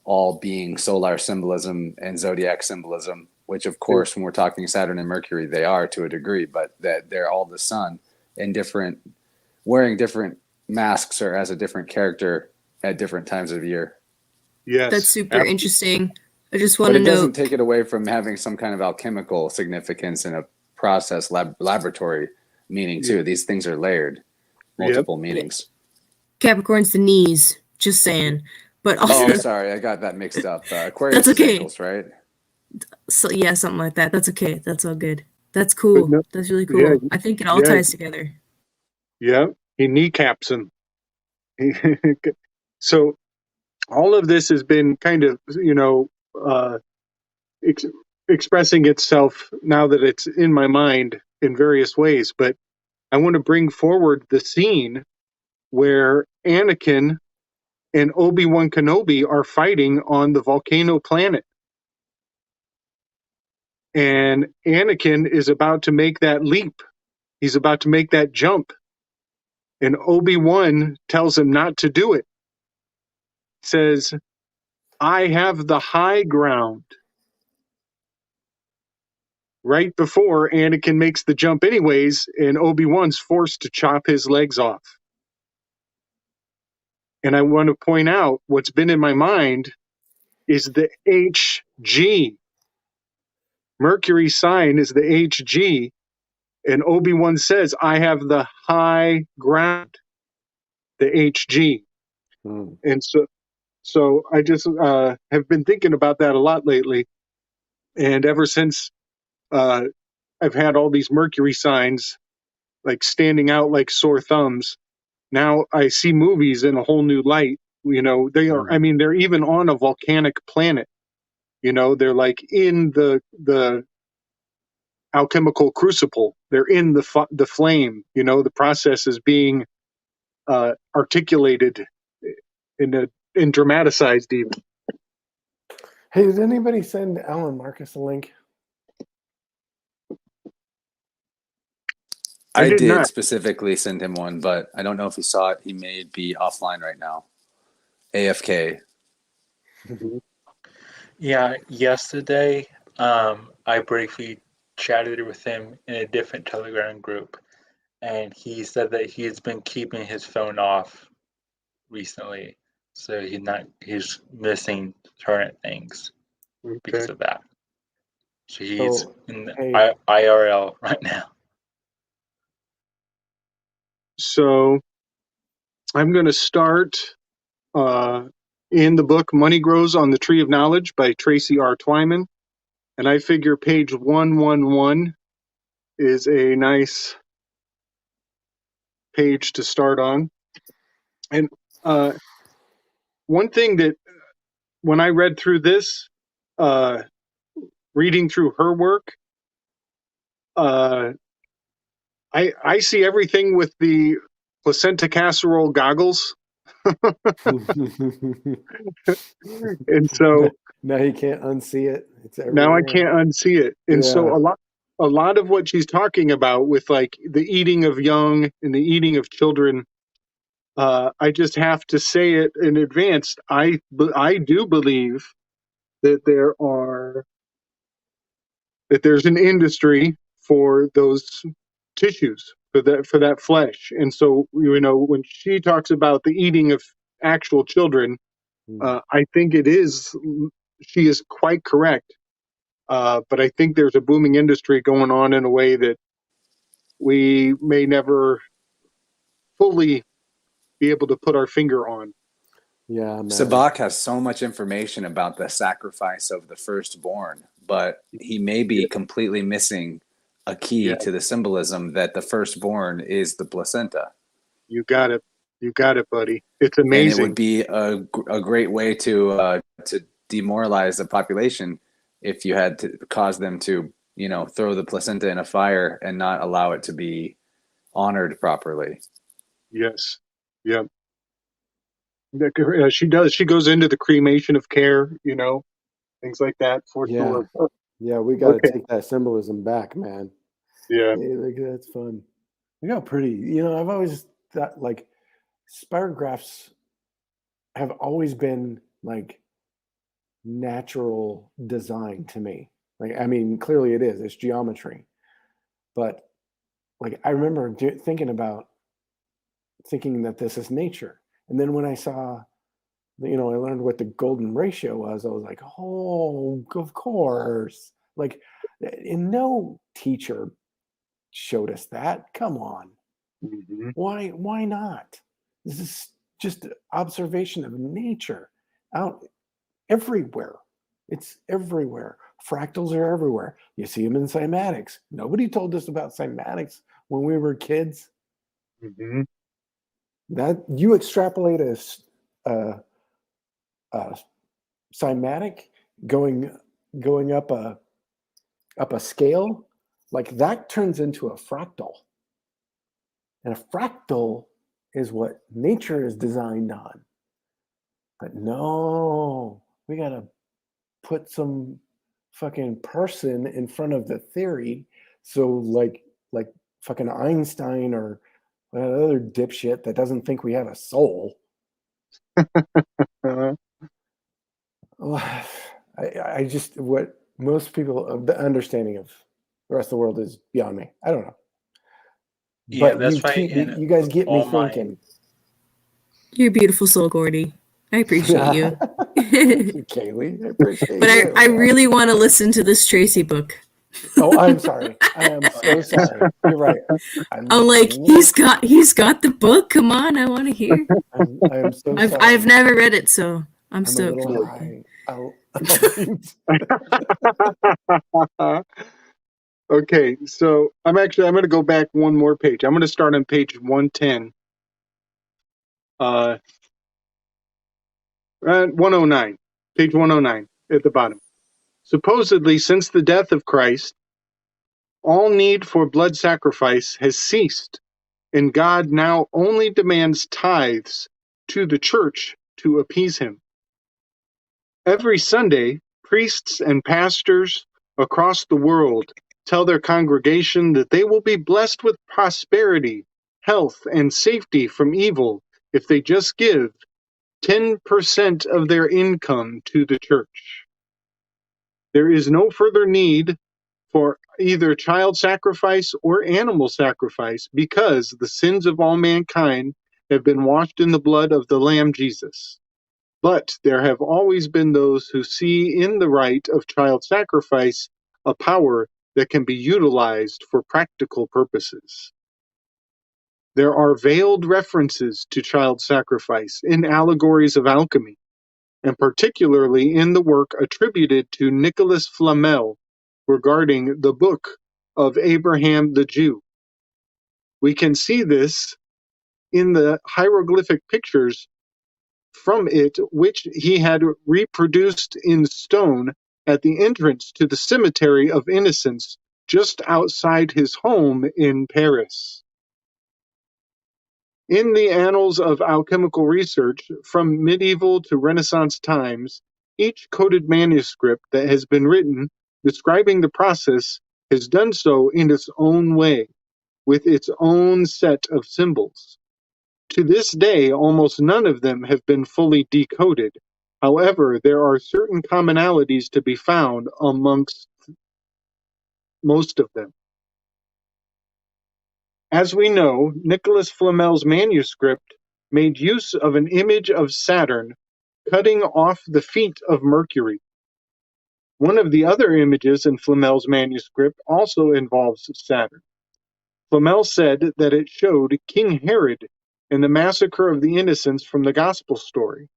all being solar symbolism and zodiac symbolism, which of course, when we're talking Saturn and Mercury, they are to a degree, but that they're all the sun and wearing different masks or as a different character at different times of year. Yes. That's super interesting. I just want But to it know. doesn't take it away from having some kind of alchemical significance in a process laboratory meaning too. These things are layered, multiple meanings. Capricorn's the knees. Just saying. But also, Oh, sorry, I got that mixed up. Aquarius That's okay. is ankles, right? so yeah, something like that. That's okay. That's all good. That's cool. no- That's really cool. yeah, I think it all yeah. ties together. Yeah, he kneecaps him. So all of this has been kind of, expressing itself now that it's in my mind in various ways. But I want to bring forward the scene where Anakin and Obi-Wan Kenobi are fighting on the volcano planet. And Anakin is about to make that leap. He's about to make that jump. And Obi-Wan tells him not to do it. Says, I have the high ground. Right before Anakin makes the jump anyways, and Obi-Wan's forced to chop his legs off. And I want to point out what's been in my mind is the HG. Mercury's sign is the HG, and Obi-Wan says, I have the high ground, the HG. And so I just have been thinking about that a lot lately. And ever since I've had all these Mercury signs like standing out like sore thumbs, now I see movies in a whole new light. They are, I mean, they're even on a volcanic planet. They're like in the alchemical crucible. They're in the flame. The process is being articulated and dramatized even. Hey, did anybody send Alan Marcus a link? I did did not. specifically send him one, but I don't know if he saw it. He may be offline right now. AFK. Yeah, yesterday I briefly chatted with him in a different Telegram group, and he said that he's been keeping his phone off recently, so he's missing certain things because of that. So he's in the IRL right now. So I'm going to start in the book Money Grows on the Tree of Knowledge by Tracy R. Twyman. And I figure page 111 is a nice page to start on. And one thing that when I read through this, reading through her work, I see everything with the placenta casserole goggles. And so now you can't unsee it. It's now I everywhere. can't unsee it. And so a lot of what she's talking about with like the eating of young and the eating of children, I just have to say it in advance. I do believe that there's an industry for those tissues, for that flesh. And so, when she talks about the eating of actual children, I think she is quite correct. But I think there's a booming industry going on in a way that we may never fully be able to put our finger on. Yeah, man. Sabak has so much information about the sacrifice of the firstborn, but he may be completely missing a key to the symbolism that the firstborn is the placenta. You got it, buddy. It's amazing. And it would be a great way to demoralize the population if you had to cause them to, throw the placenta in a fire and not allow it to be honored properly. Yes. Yeah. She does. She goes into the cremation of care, things like that. Yeah, we got to take that symbolism back, man. Yeah. Hey, like, that's fun. Look how pretty. I've always thought like spirographs have always been like natural design to me. Like, I mean, clearly it is. It's geometry. But like, I remember thinking that this is nature. And then when I saw, I learned what the golden ratio was, I was like, oh, of course. Like, and no teacher showed us that. Come on. Mm-hmm. Why not? This is just observation of nature out everywhere. It's everywhere. Fractals are everywhere. You see them in cymatics. Nobody told us about cymatics when we were kids. Mm-hmm. That you extrapolate a cymatic going up a scale, like that turns into a fractal. And a fractal is what nature is designed on. But no, we got to put some fucking person in front of the theory. So like fucking Einstein or another dipshit that doesn't think we have a soul. I just, what most people, the understanding of the rest of the world is beyond me. I don't know. Yeah, But that's why you guys get me thinking. You're a beautiful soul, Gordy. I appreciate you. Kaylee, I appreciate but you. I really want to listen to this Tracy book. Oh, I'm sorry. I am so sorry. You're right. I'm like, he's got the book. Come on, I want to hear. I'm so sorry. I've never read it, so I'm so excited. Okay, so I'm going to go back one more page. I'm going to start on page 110. 109. Page 109 at the bottom. Supposedly, since the death of Christ, all need for blood sacrifice has ceased, and God now only demands tithes to the church to appease him. Every Sunday, priests and pastors across the world tell their congregation that they will be blessed with prosperity, health, and safety from evil if they just give 10% of their income to the church. There is no further need for either child sacrifice or animal sacrifice because the sins of all mankind have been washed in the blood of the Lamb Jesus. But there have always been those who see in the rite of child sacrifice a power that can be utilized for practical purposes. There are veiled references to child sacrifice in allegories of alchemy, and particularly in the work attributed to Nicholas Flamel regarding the Book of Abraham the Jew. We can see this in the hieroglyphic pictures from it, which he had reproduced in stone at the entrance to the Cemetery of Innocents just outside his home in Paris. In the annals of alchemical research, from medieval to Renaissance times, each coded manuscript that has been written describing the process has done so in its own way, with its own set of symbols. To this day, almost none of them have been fully decoded. However, there are certain commonalities to be found amongst most of them. As we know, Nicholas Flamel's manuscript made use of an image of Saturn cutting off the feet of Mercury. One of the other images in Flamel's manuscript also involves Saturn. Flamel said that it showed King Herod in the massacre of the innocents from the Gospel story.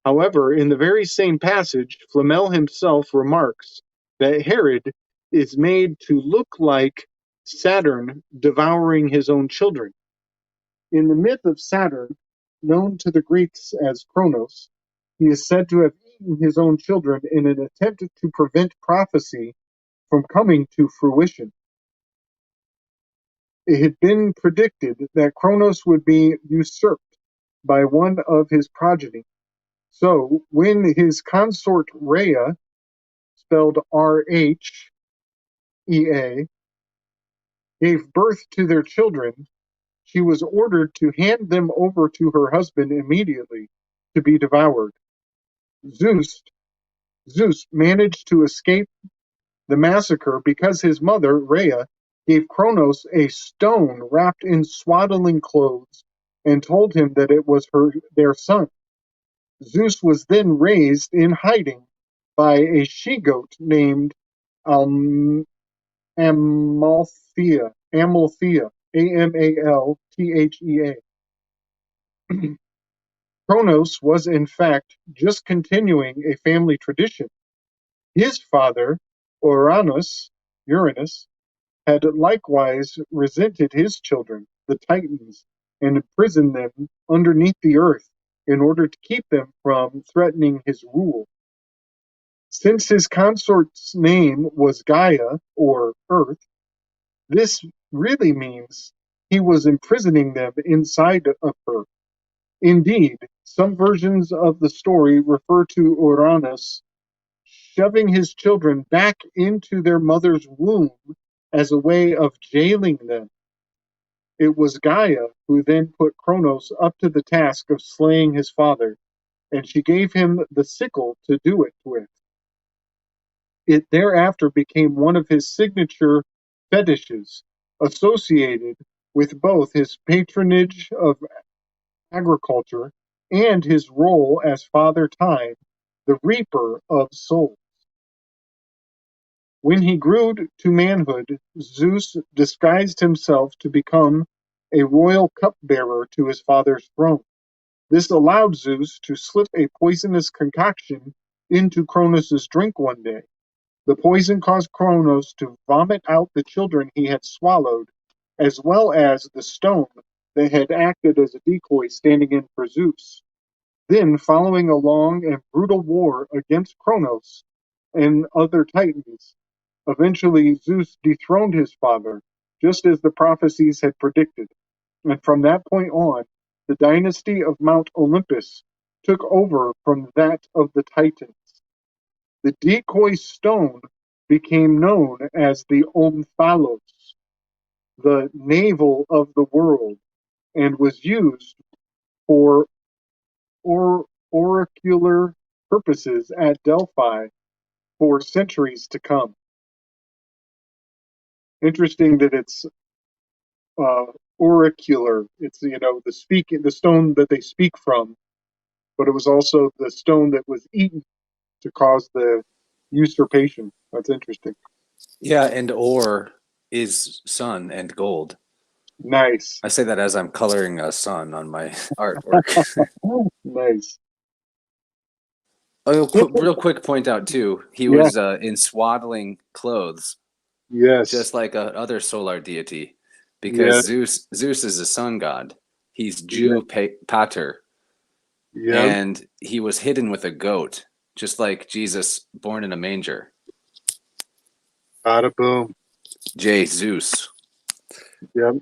However, in the very same passage, Flamel himself remarks that Herod is made to look like Saturn devouring his own children. In the myth of Saturn, known to the Greeks as Kronos, he is said to have eaten his own children in an attempt to prevent prophecy from coming to fruition. It had been predicted that Kronos would be usurped by one of his progeny. So, when his consort Rhea, spelled Rhea, gave birth to their children, she was ordered to hand them over to her husband immediately to be devoured. Zeus managed to escape the massacre because his mother, Rhea, gave Kronos a stone wrapped in swaddling clothes and told him that it was their son. Zeus was then raised in hiding by a she-goat named Amalthea, Amalthea, Amalthea. Kronos was in fact just continuing a family tradition. His father, Uranus, had likewise resented his children, the Titans, and imprisoned them underneath the earth in order to keep them from threatening his rule. Since his consort's name was Gaia, or Earth, this really means he was imprisoning them inside of her. Indeed, some versions of the story refer to Uranus shoving his children back into their mother's womb as a way of jailing them. It was Gaia who then put Kronos up to the task of slaying his father, and she gave him the sickle to do it with. It thereafter became one of his signature fetishes, associated with both his patronage of agriculture and his role as Father Time, the reaper of souls. When he grew to manhood, Zeus disguised himself to become a royal cupbearer to his father's throne. This allowed Zeus to slip a poisonous concoction into Kronos' drink one day. The poison caused Kronos to vomit out the children he had swallowed, as well as the stone that had acted as a decoy standing in for Zeus. Then, following a long and brutal war against Kronos and other Titans, eventually Zeus dethroned his father, just as the prophecies had predicted. And from that point on, the dynasty of Mount Olympus took over from that of the Titans. The decoy stone became known as the Omphalos, the navel of the world, and was used for oracular purposes at Delphi for centuries to come. Interesting that it's oracular. It's the stone that they speak from, but it was also the stone that was eaten to cause the usurpation. That's interesting. Yeah, and ore is sun and gold. Nice. I say that as I'm coloring a sun on my artwork. Nice. Real quick point out too, he was in swaddling clothes, Yes. just like other solar deity, because Zeus is a sun god. He's Jew pater, and he was hidden with a goat, just like Jesus born in a manger. Bada boom. Zeus. Yep.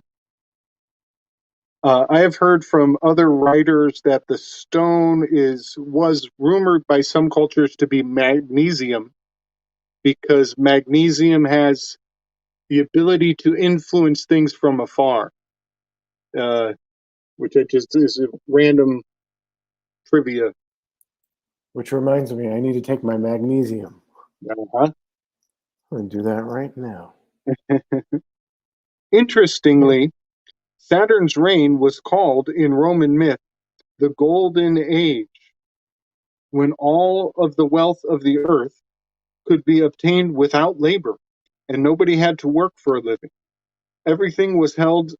I have heard from other writers that the stone was rumored by some cultures to be magnesium, because magnesium has the ability to influence things from afar, which I just is a random trivia. Which reminds me, I need to take my magnesium. Uh-huh. I'm going to do that right now. Interestingly, Saturn's reign was called in Roman myth the Golden Age, when all of the wealth of the earth could be obtained without labor, and nobody had to work for a living. Everything was held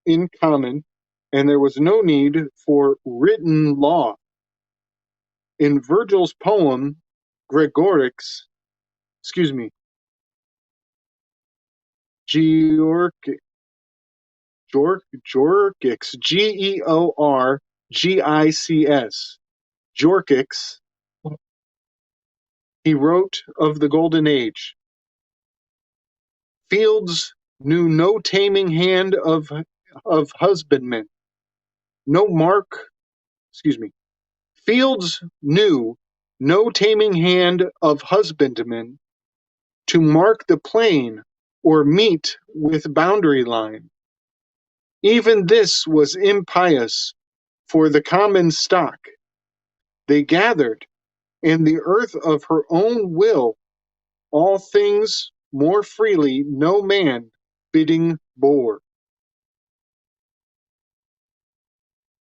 in common, and there was no need for written law. In Virgil's poem, Georgics, Georgics, Georgics, he wrote of the Golden Age. Fields knew no taming hand of husbandmen. Fields knew no taming hand of husbandmen to mark the plain or meet with boundary line. Even this was impious for the common stock. They gathered, and the earth of her own will, all things more freely, no man bidding bore.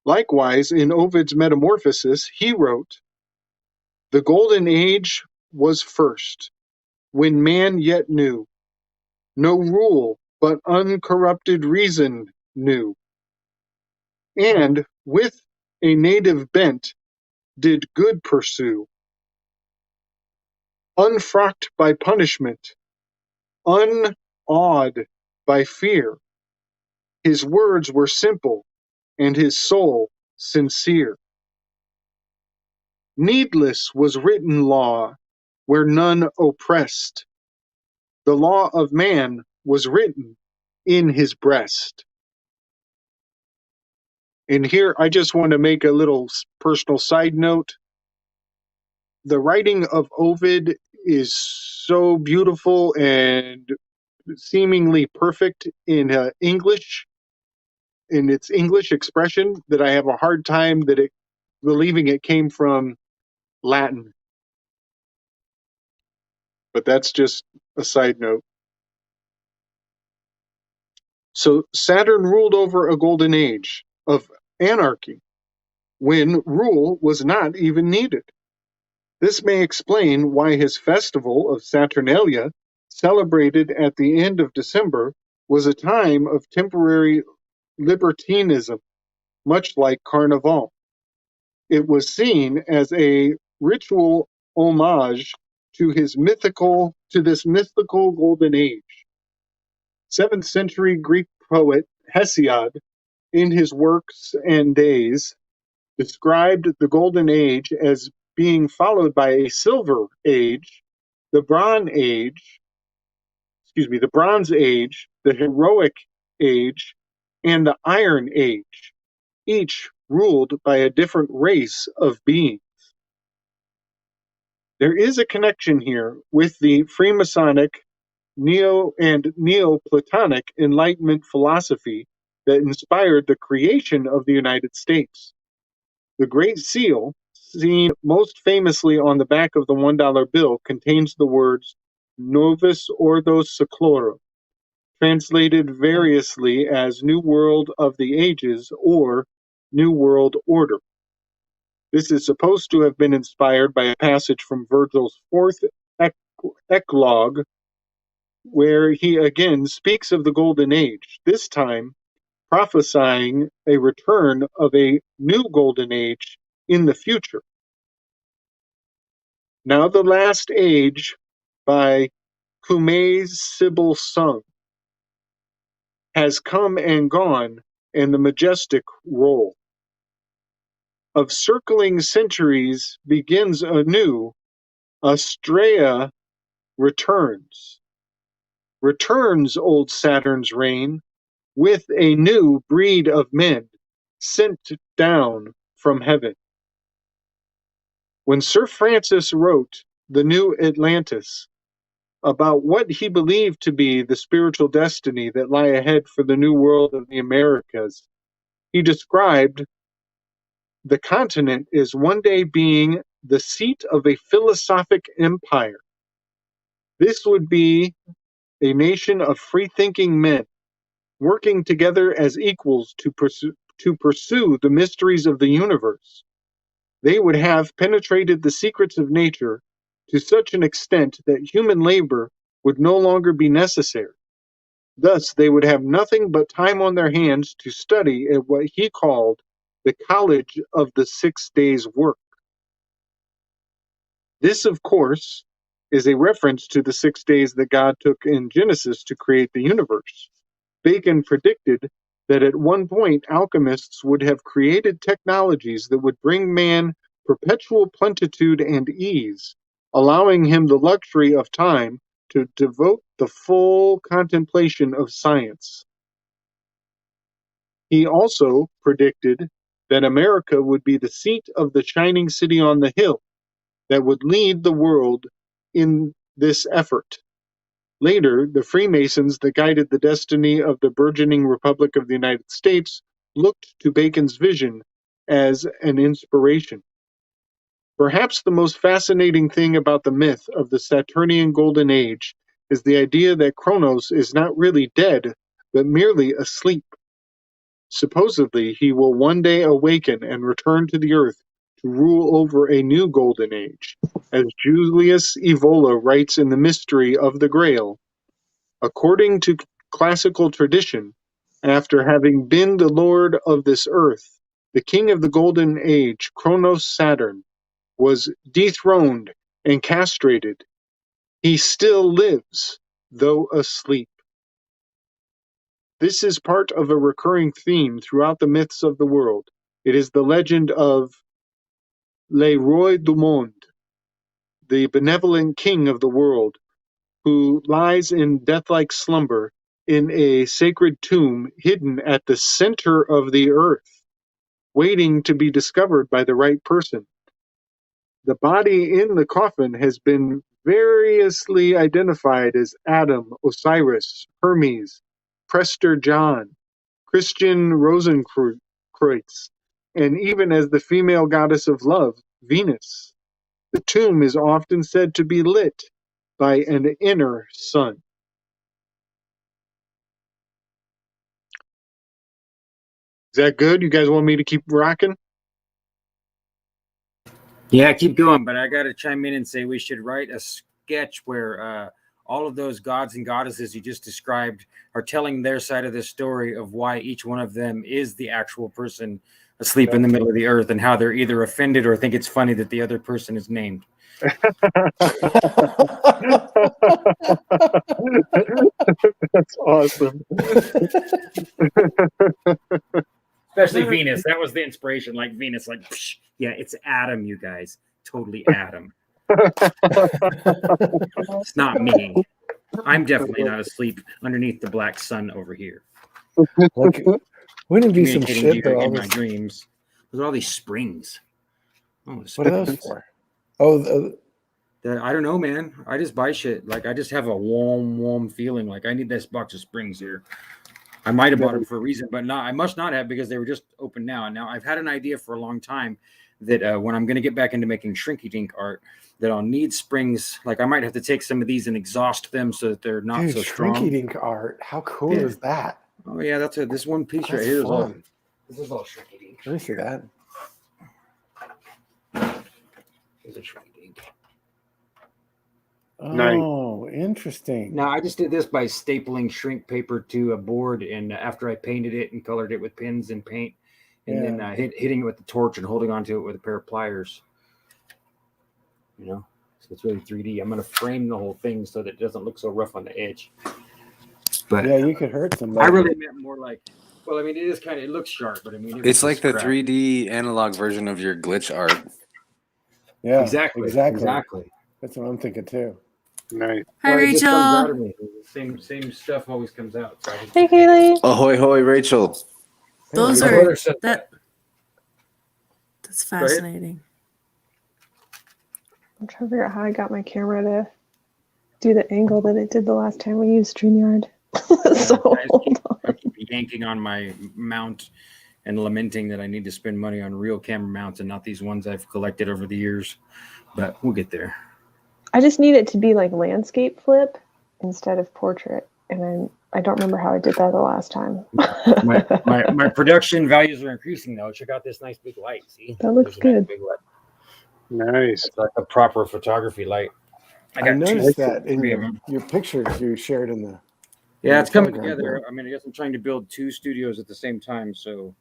Likewise, in Ovid's Metamorphosis, he wrote, the golden age was first, when man yet knew no rule but uncorrupted reason knew, and with a native bent did good pursue, unfrocked by punishment, unawed by fear. His words were simple, and his soul sincere. Needless was written law, where none oppressed. The law of man was written in his breast. And here I just want to make a little personal side note. The writing of Ovid is so beautiful and seemingly perfect in English, in its English expression, that I have a hard time believing it came from Latin. But that's just a side note. So Saturn ruled over a golden age of anarchy when rule was not even needed. This may explain why his festival of Saturnalia, celebrated at the end of December, was a time of temporary libertinism, much like Carnival. It was seen as a ritual homage to this mythical golden age. 7th century Greek poet Hesiod, in his Works and Days, described the Golden Age as being followed by a Silver Age, the Bronze Age, the Heroic Age, and the Iron Age, each ruled by a different race of beings. There is a connection here with the Freemasonic and Neoplatonic Enlightenment philosophy that inspired the creation of the United States. The Great Seal, seen most famously on the back of the $1 bill, contains the words Novus Ordo Seclorum, translated variously as New World of the Ages or New World Order. This is supposed to have been inspired by a passage from Virgil's 4th Eclogue, where he again speaks of the Golden Age, this time prophesying a return of a new Golden Age in the future. Now the Last Age by Kume's Sybil Sung has come and gone, and the majestic roll of circling centuries begins anew. Astrea returns old Saturn's reign, with a new breed of men sent down from heaven. When Sir Francis wrote The New Atlantis, about what he believed to be the spiritual destiny that lie ahead for the new world of the Americas. He described the continent as one day being the seat of a philosophic empire. This would be a nation of free-thinking men working together as equals to pursue the mysteries of the universe. They would have penetrated the secrets of nature to such an extent that human labor would no longer be necessary. Thus, they would have nothing but time on their hands to study at what he called the College of the 6 Days' Work. This, of course, is a reference to the 6 days that God took in Genesis to create the universe. Bacon predicted that at one point alchemists would have created technologies that would bring man perpetual plenitude and ease, allowing him the luxury of time to devote the full contemplation of science. He also predicted that America would be the seat of the shining city on the hill that would lead the world in this effort. Later, the Freemasons that guided the destiny of the burgeoning Republic of the United States looked to Bacon's vision as an inspiration. Perhaps the most fascinating thing about the myth of the Saturnian Golden Age is the idea that Kronos is not really dead, but merely asleep. Supposedly, he will one day awaken and return to the earth to rule over a new Golden Age, as Julius Evola writes in The Mystery of the Grail. According to classical tradition, after having been the lord of this earth, the king of the Golden Age, Kronos Saturn, was dethroned and castrated. He still lives, though asleep. This is part of a recurring theme throughout the myths of the world. It is the legend of Les Roy Du Monde, the benevolent king of the world, who lies in death-like slumber in a sacred tomb hidden at the center of the earth, waiting to be discovered by the right person. The body in the coffin has been variously identified as Adam, Osiris, Hermes, Prester John, Christian Rosenkreuz, and even as the female goddess of love, Venus. The tomb is often said to be lit by an inner sun. Is that good? You guys want me to keep rocking? Yeah, keep going, but I got to chime in and say we should write a sketch where all of those gods and goddesses you just described are telling their side of the story of why each one of them is the actual person asleep in the middle of the earth and how they're either offended or think it's funny that the other person is named. That's awesome. Especially Venus. That was the inspiration. Like Venus, like, psh, yeah, it's Adam, you guys. Totally Adam. It's not me. I'm definitely not asleep underneath the black sun over here. Like, wouldn't it be some shit though? In my dreams. There's all these springs. Oh, what are those for? Oh, I don't know, man. I just buy shit. Like I just have a warm feeling. Like I need this box of springs here. I might have bought them for a reason, but I must not have because they were just open now. And now I've had an idea for a long time that when I'm going to get back into making shrinky dink art, that I'll need springs. Like I might have to take some of these and exhaust them so that they're not so strong. Shrinky dink art. How cool is that? Oh yeah, that's it. This one piece right here is all. This is all shrinky dink. Let me see that. There's a shrinky dink. Oh, interesting. Now I just did this by stapling shrink paper to a board, and after I painted it and colored it with pins and paint, and then hitting it with the torch and holding onto it with a pair of pliers. You know, so it's really 3D. I'm going to frame the whole thing so that it doesn't look so rough on the edge. But yeah, you could hurt somebody. I really meant more like. Well, I mean, it is kind of. It looks sharp, but I mean, it's like the 3D analog version of your glitch art. Yeah, exactly. That's what I'm thinking too. Nice. Hi, Rachel. Same stuff always comes out. So hey, Kaylee. Ahoy, hoy, Rachel. Those are that's fascinating. I'm trying to figure out how I got my camera to do the angle that it did the last time we used StreamYard. So hold on. I keep yanking on my mount and lamenting that I need to spend money on real camera mounts and not these ones I've collected over the years. But we'll get there. I just need it to be like landscape flip instead of portrait. And I don't remember how I did that the last time. my production values are increasing though. Check out this nice big light. See? That looks There's a good. nice big light. Nice. It's like a proper photography light. I noticed that in three of them. your pictures you shared in the. Yeah, it's coming Telegram together. group. I mean, I guess I'm trying to build 2 studios at the same time. So,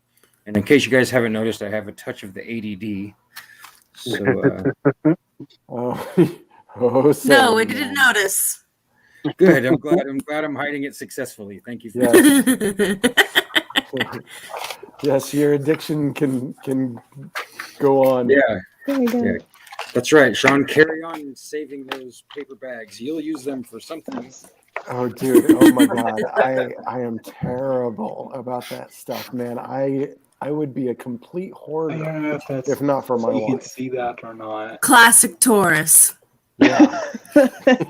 and in case you guys haven't noticed, I have a touch of the ADD. So, Oh, so No, we didn't notice. good. I'm glad I'm hiding it successfully. Thank you for Yes. Yes, your addiction can go on. Yeah, There we go. yeah, that's right, Sean. Carry on saving those paper bags. You'll use them for something. Oh, dude. Oh my God. I am terrible about that stuff, man. I would be a complete I hoarder don't know if that's if not for my you can wife. see that or not. Classic Taurus. Yeah.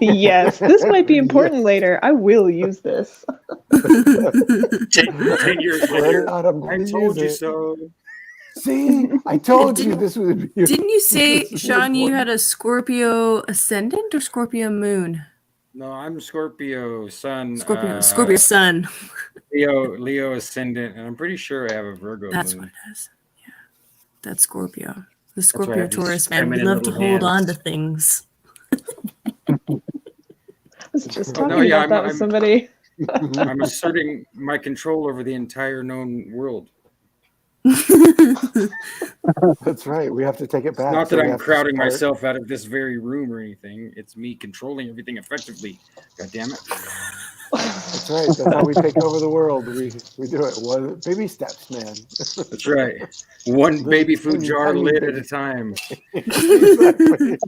Yes, this might be important later. I will use this. 10 years Let later, it out, I'm I gonna told you use it. so. See, I told you this would be. Didn't you say, this is Sean, you important. had a Scorpio ascendant or Scorpio moon? No, I'm Scorpio Sun. Scorpio sun. Leo Ascendant, and I'm pretty sure I have a Virgo That's moon. what it is. Yeah. That's Scorpio. The why I Scorpio have these Taurus man. We feminine love to little hold on hands. to things. I was just Oh, talking no, yeah, about that with somebody. I'm asserting my control over the entire known world. That's right. We have to take it back. Not so that we I'm have to crowding start- myself out of this very room or anything. It's me controlling everything effectively. God damn it. That's right. That's how we take over the world. We do it one baby steps, man. That's right. One baby food Tiny, jar tiny lid baby. at a time. Exactly.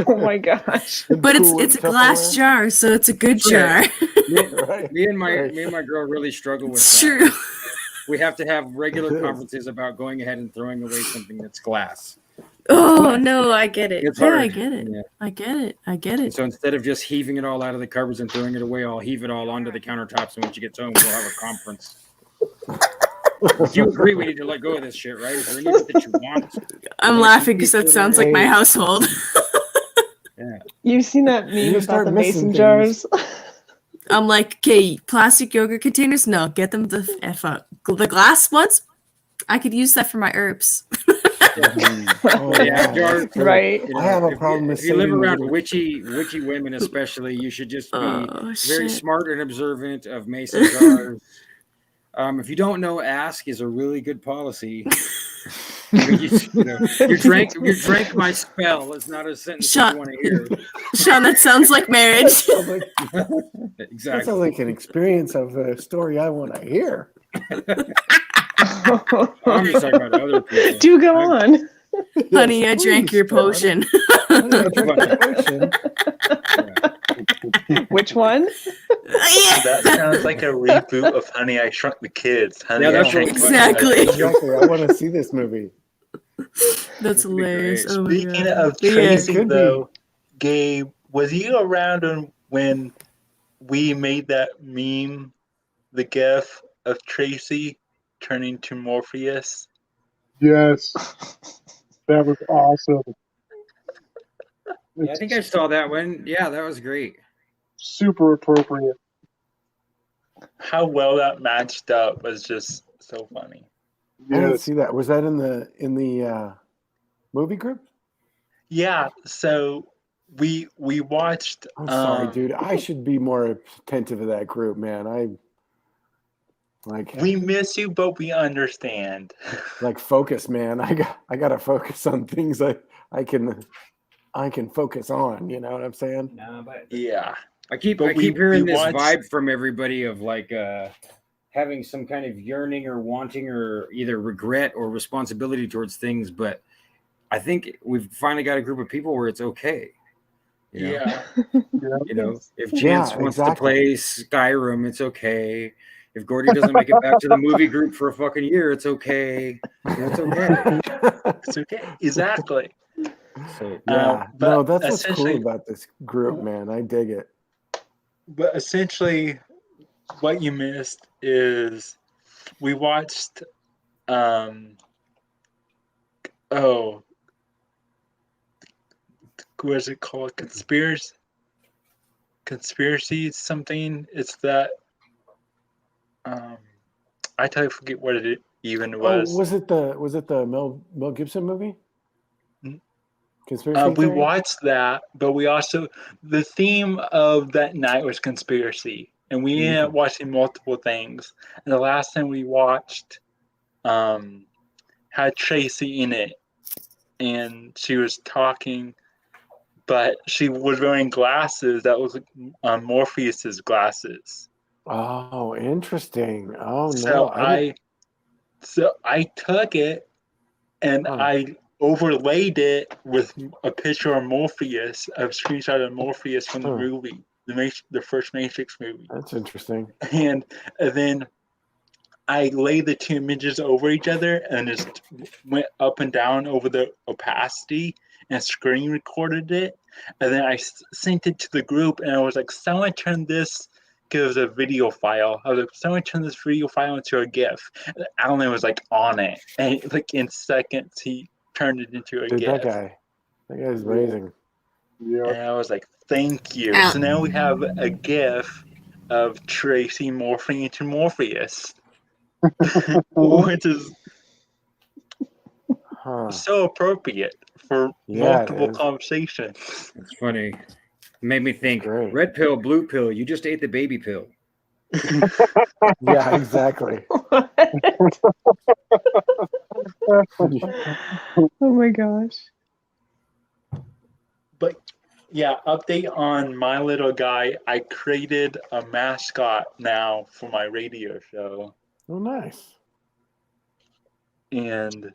Oh my gosh. But Cool it's a Tupperware. glass jar, so it's a good jar. Right. Right. Me and my Right. girl really struggle with It's that. true. We have to have regular It is. conferences about going ahead and throwing away something that's glass. Oh no, I get it. It's Yeah, hard. I get it. Yeah. I get it. I get it. So instead of just heaving it all out of the cupboards and throwing it away, I'll heave it all onto the countertops. And when she gets home, we'll have a conference. You agree we need to let go of this shit, right? Is there any of it that you want? I'm laughing because that sounds like my Hey. household. Yeah. You've seen that meme You about start the missing mason things. jars? I'm like, okay, plastic yogurt containers? No, get them the F up. The glass ones? I could use that for my herbs. Oh, Yeah, jar- that's true. Right. You I have a if problem you, with if you live saving around little- witchy women, especially, you should just be Oh, very shit. smart and observant of mason jars. If you don't know, ask is a really good policy. You drank my spell. It's not a sentence Shut- you want to hear. Sean, that sounds like marriage. Sounds like- That Exactly. sounds like an experience of a story I want to hear. I'm just talking about other people. Do go on. Honey, Yes, I drank please, your John. potion. Honey, I drank your potion. Which one? That sounds like a reboot of Honey, I Shrunk the Kids. Honey, Yeah, I that's Shrunk what- the Exactly. Kids. Exactly. I want to see this movie. That's That'd be hilarious. great. Oh my Speaking God. of Yeah, it Tracy, could be. though, Gabe, was you around when we made that meme, the gif of Tracy turning to Morpheus? Yes. That was awesome. Yeah, I think I saw that one. Yeah, that was great. Super appropriate. How well that matched up was just so funny. I didn't Yes. see that. Was that in the movie group? Yeah, so we watched. I'm sorry, dude. I should be more attentive to that group, man. We miss you, but we understand. Like focus, man. I gotta focus on things I can focus on. You know what I'm saying? No, but Yeah. I keep But we hearing this watched- vibe from everybody of like having some kind of yearning or wanting or either regret or responsibility towards things. But I think we've finally got a group of people where it's okay. You know? Yeah. You know, if Yeah, Chance wants to exactly. play Skyrim, it's okay. If Gordy doesn't make it back to the movie group for a fucking year, it's okay. You know, it's okay. It's okay. Exactly. So yeah, but no, that's what's cool essentially, about this group, man. I dig it. but essentially, what you missed is we watched. Oh, what is it called? Conspiracy something. It's that. I totally forget what it even Oh, was. was it the Mel Gibson movie? Conspiracy We theory? watched that, but we also the theme of that night was conspiracy, and we ended up watching multiple things. And the last thing we watched had Tracy in it, and she was talking, but she was wearing glasses that was Morpheus's glasses. Oh, interesting. Oh So no, I didn't. I took it and Huh. I overlaid it with a picture of Morpheus, a screenshot of Morpheus from the Huh. movie, the first Matrix movie, That's interesting. and then I laid the two images over each other and just went up and down over the opacity and screen recorded it, and then I sent it to the group, and I was like, "Someone turn this." Because a video file. I was like, someone turn this video file into a GIF. And Alan was like on it, and like in seconds he turned it into a Dude, GIF. that guy's amazing. Yeah. And I was like, thank you. Ow. So now we have a GIF of Tracy morphing into Morpheus, which is Huh. so appropriate for Yeah, it multiple is. conversations. It's funny. It made me think, great. red pill, blue pill, you just ate the baby pill. Yeah, exactly. What? Oh my gosh. But yeah, update on my little guy. I created a mascot now for my radio show. Oh, nice. And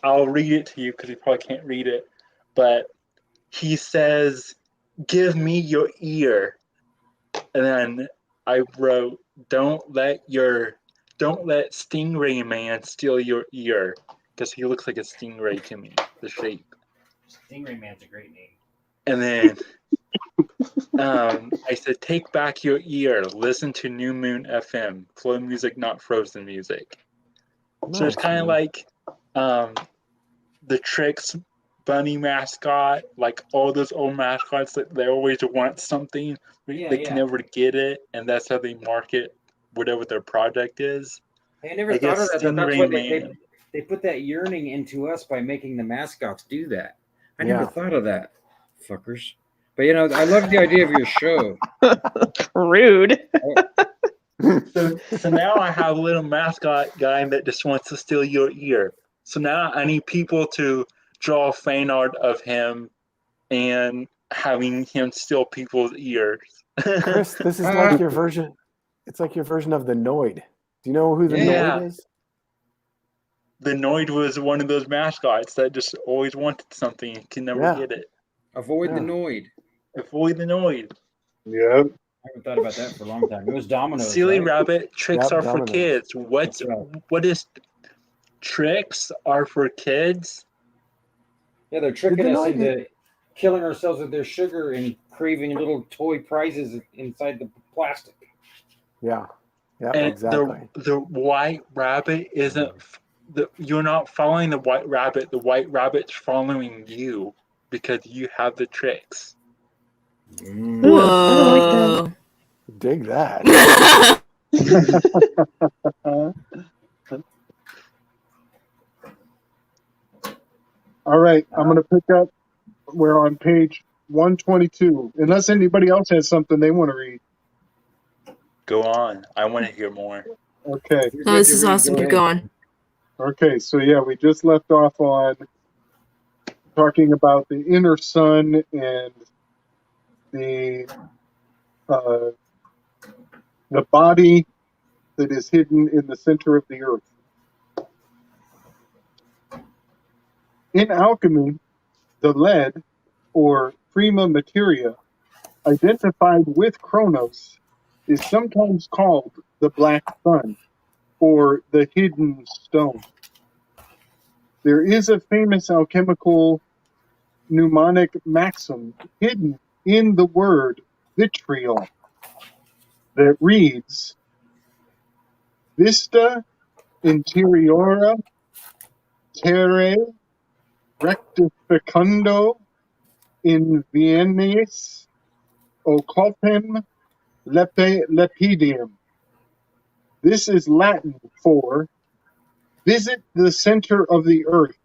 I'll read it to you because you probably can't read it. But he says, "Give me your ear," and then I wrote, "Don't let Stingray Man steal your ear," because he looks like a stingray to me, the shape. Stingray Man's a great name. And then I said, "Take back your ear. Listen to New Moon FM. Flow music, not frozen music." So it's Nice, kind of man. like the Tricks bunny mascot, like all those old mascots that they always want something, but they can never get it, and that's how they market whatever their project is. I never I thought guess of that. But that's Stingray why Man. they put that yearning into us by making the mascots do that. I Yeah. never thought of that, fuckers. But you know, I love the idea of your show. Rude. So now I have a little mascot guy that just wants to steal your ear. So now I need people to draw fan art of him and having him steal people's ears. Chris, this is like your version. It's like your version of the Noid. Do you know who the Yeah. Noid is? The Noid was one of those mascots that just always wanted something and can never Yeah. get it. Avoid the Yeah. Noid. Avoid the Noid. Yeah. I haven't thought about that for a long time. It was Domino's. Silly right? Rabbit, tricks Yep, are for Domino's. kids. That's right. What is tricks are for kids? Yeah, they're tricking Did the us Noid- into killing ourselves with their sugar and craving little toy prizes inside the plastic. Yeah. Yeah, And exactly. the white rabbit isn't. You're not following the white rabbit. The white rabbit's following you because you have the tricks. Ooh, I don't like that. Whoa. Dig that. All right, I'm going to pick up. We're on page 122. Unless anybody else has something they want to read. Go on. I want to hear more. Okay. No, this is awesome. Keep going. Okay, so yeah, we just left off on talking about the inner sun and the body that is hidden in the center of the earth. In alchemy, the lead, or prima materia, identified with Kronos, is sometimes called the black sun, or the hidden stone. There is a famous alchemical mnemonic maxim hidden in the word vitriol that reads Vista interiora terre rectificando in vienis occultem lepidem. This is Latin for visit the center of the earth.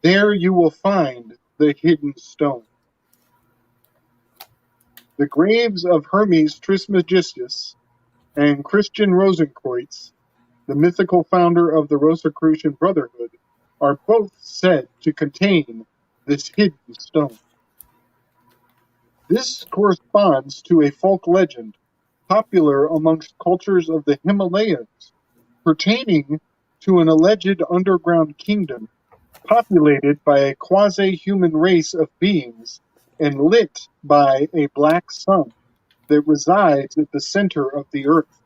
There you will find the hidden stone. The graves of Hermes Trismegistus and Christian Rosenkreutz, the mythical founder of the Rosicrucian Brotherhood, are both said to contain this hidden stone. This corresponds to a folk legend popular amongst cultures of the Himalayas, pertaining to an alleged underground kingdom populated by a quasi-human race of beings and lit by a black sun that resides at the center of the earth.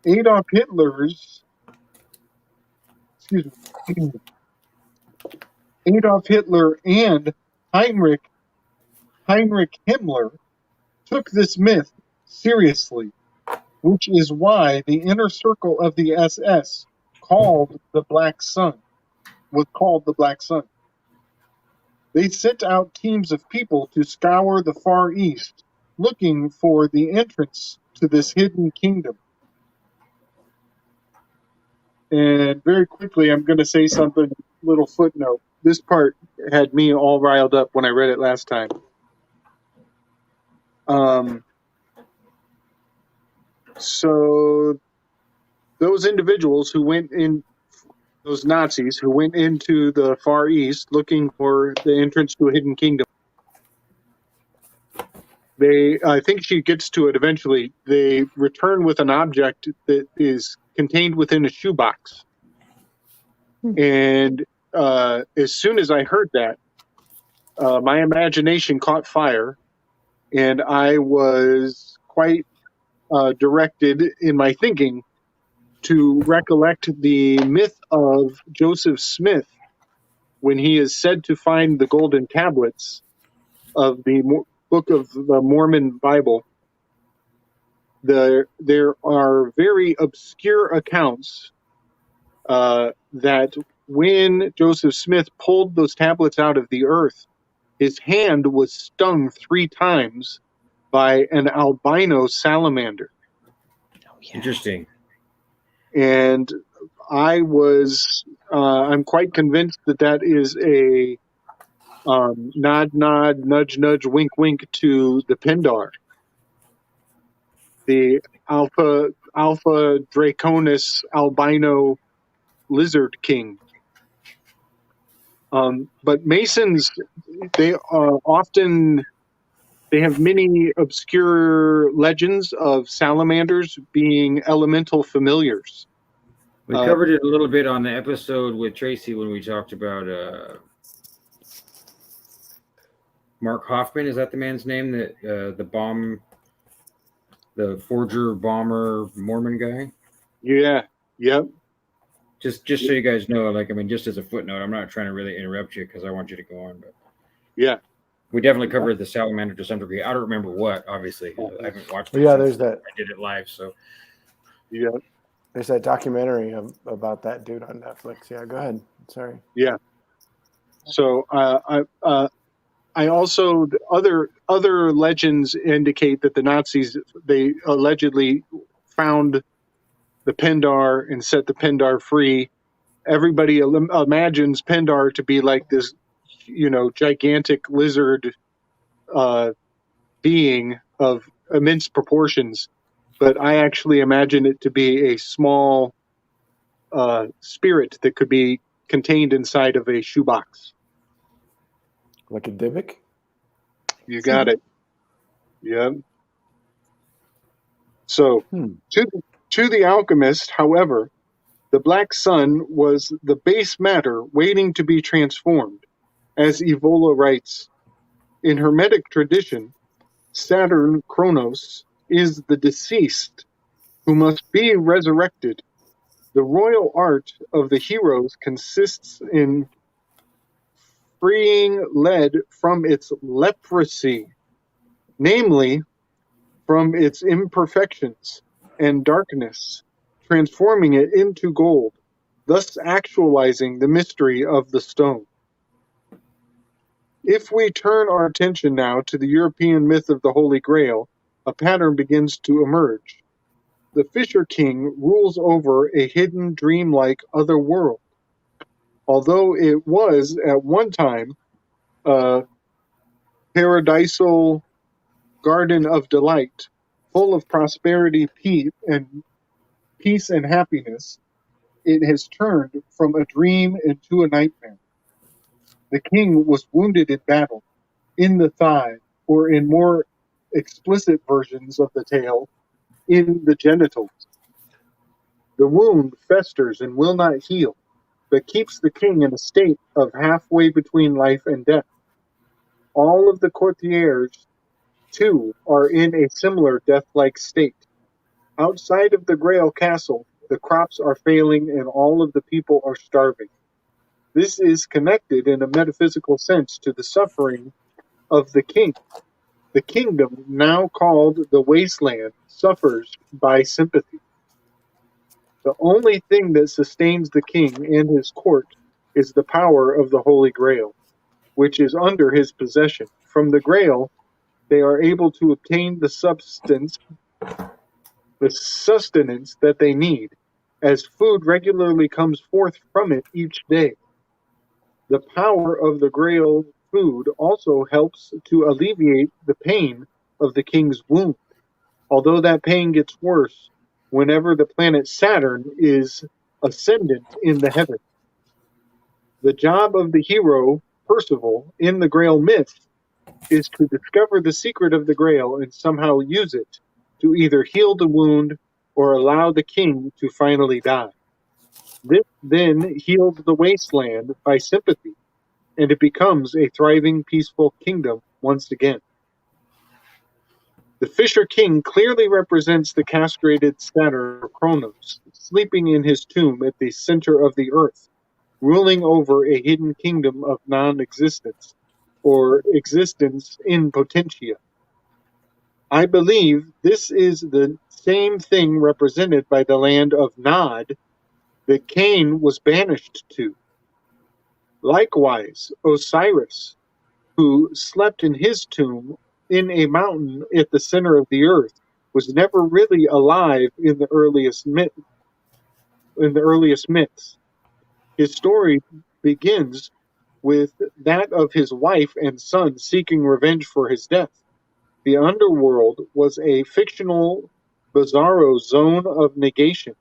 Adolf Hitler and Heinrich Himmler took this myth seriously, which is why the inner circle of the SS was called the Black Sun. They sent out teams of people to scour the Far East, looking for the entrance to this hidden kingdom. And very quickly, I'm going to say something, little footnote. This part had me all riled up when I read it last time. So those individuals who went in, those Nazis who went into the Far East looking for the entrance to a hidden kingdom, I think she gets to it eventually, they return with an object that is contained within a shoebox. And as soon as I heard that, my imagination caught fire, and I was quite directed in my thinking to recollect the myth of Joseph Smith when he is said to find the golden tablets of the book of the Mormon Bible. There are very obscure accounts that when Joseph Smith pulled those tablets out of the earth, his hand was stung 3 times by an albino salamander. Interesting. And I'm quite convinced that is a nod, nudge, nudge, wink, wink to the Pindar, the Alpha Draconis albino lizard king. But Masons, they have many obscure legends of salamanders being elemental familiars. We covered it a little bit on the episode with Tracy when we talked about Mark Hoffman. Is that the man's name? That the forger, bomber, Mormon guy? Yeah. Yep. Just so you guys know, just as a footnote, I'm not trying to really interrupt you because I want you to go on, but yeah, we definitely covered the salamander to some degree. I don't remember what, obviously. I haven't watched it. Yeah, there's that. I did it live, so. Yeah. There's that documentary about that dude on Netflix. Yeah, go ahead. Sorry. Yeah. So I also, other legends indicate that the Nazis, they allegedly found the Pindar and set the Pindar free. Everybody imagines Pindar to be like this, gigantic lizard being of immense proportions. But I actually imagine it to be a small spirit that could be contained inside of a shoebox. Like a Dybbuk? You got it. Yeah. So, to the alchemist, however, the black sun was the base matter waiting to be transformed. As Evola writes, in Hermetic tradition, Saturn, Kronos, is the deceased who must be resurrected. The royal art of the heroes consists in freeing lead from its leprosy, namely from its imperfections and darkness, transforming it into gold, thus actualizing the mystery of the stone. If we turn our attention now to the European myth of the Holy Grail, a pattern begins to emerge. The Fisher King rules over a hidden, dreamlike other world. Although it was, at one time, a paradisal garden of delight, full of prosperity, peace, and happiness, it has turned from a dream into a nightmare. The king was wounded in battle, in the thigh, or in more explicit versions of the tale, in the genitals. The wound festers and will not heal, but keeps the king in a state of halfway between life and death. All of the courtiers, too, are in a similar death-like state. Outside of the Grail castle, the crops are failing and all of the people are starving. This is connected in a metaphysical sense to the suffering of the king. The kingdom, now called the Wasteland, suffers by sympathy. The only thing that sustains the king and his court is the power of the Holy Grail, which is under his possession. From the Grail, they are able to obtain the sustenance that they need, as food regularly comes forth from it each day. The power of the Grail food also helps to alleviate the pain of the king's wound, although that pain gets worse whenever the planet Saturn is ascendant in the heavens. The job of the hero, Percival, in the Grail myth is to discover the secret of the Grail and somehow use it to either heal the wound or allow the king to finally die. This then heals the wasteland by sympathy, and it becomes a thriving, peaceful kingdom once again. The Fisher King clearly represents the castrated Saturn Kronos, sleeping in his tomb at the center of the earth, ruling over a hidden kingdom of non-existence, or existence in potentia. I believe this is the same thing represented by the land of Nod that Cain was banished to. Likewise, Osiris, who slept in his tomb in a mountain at the center of the earth, was never really alive in the earliest myths. His story begins with that of his wife and son seeking revenge for his death. The underworld was a fictional, bizarro zone of negation,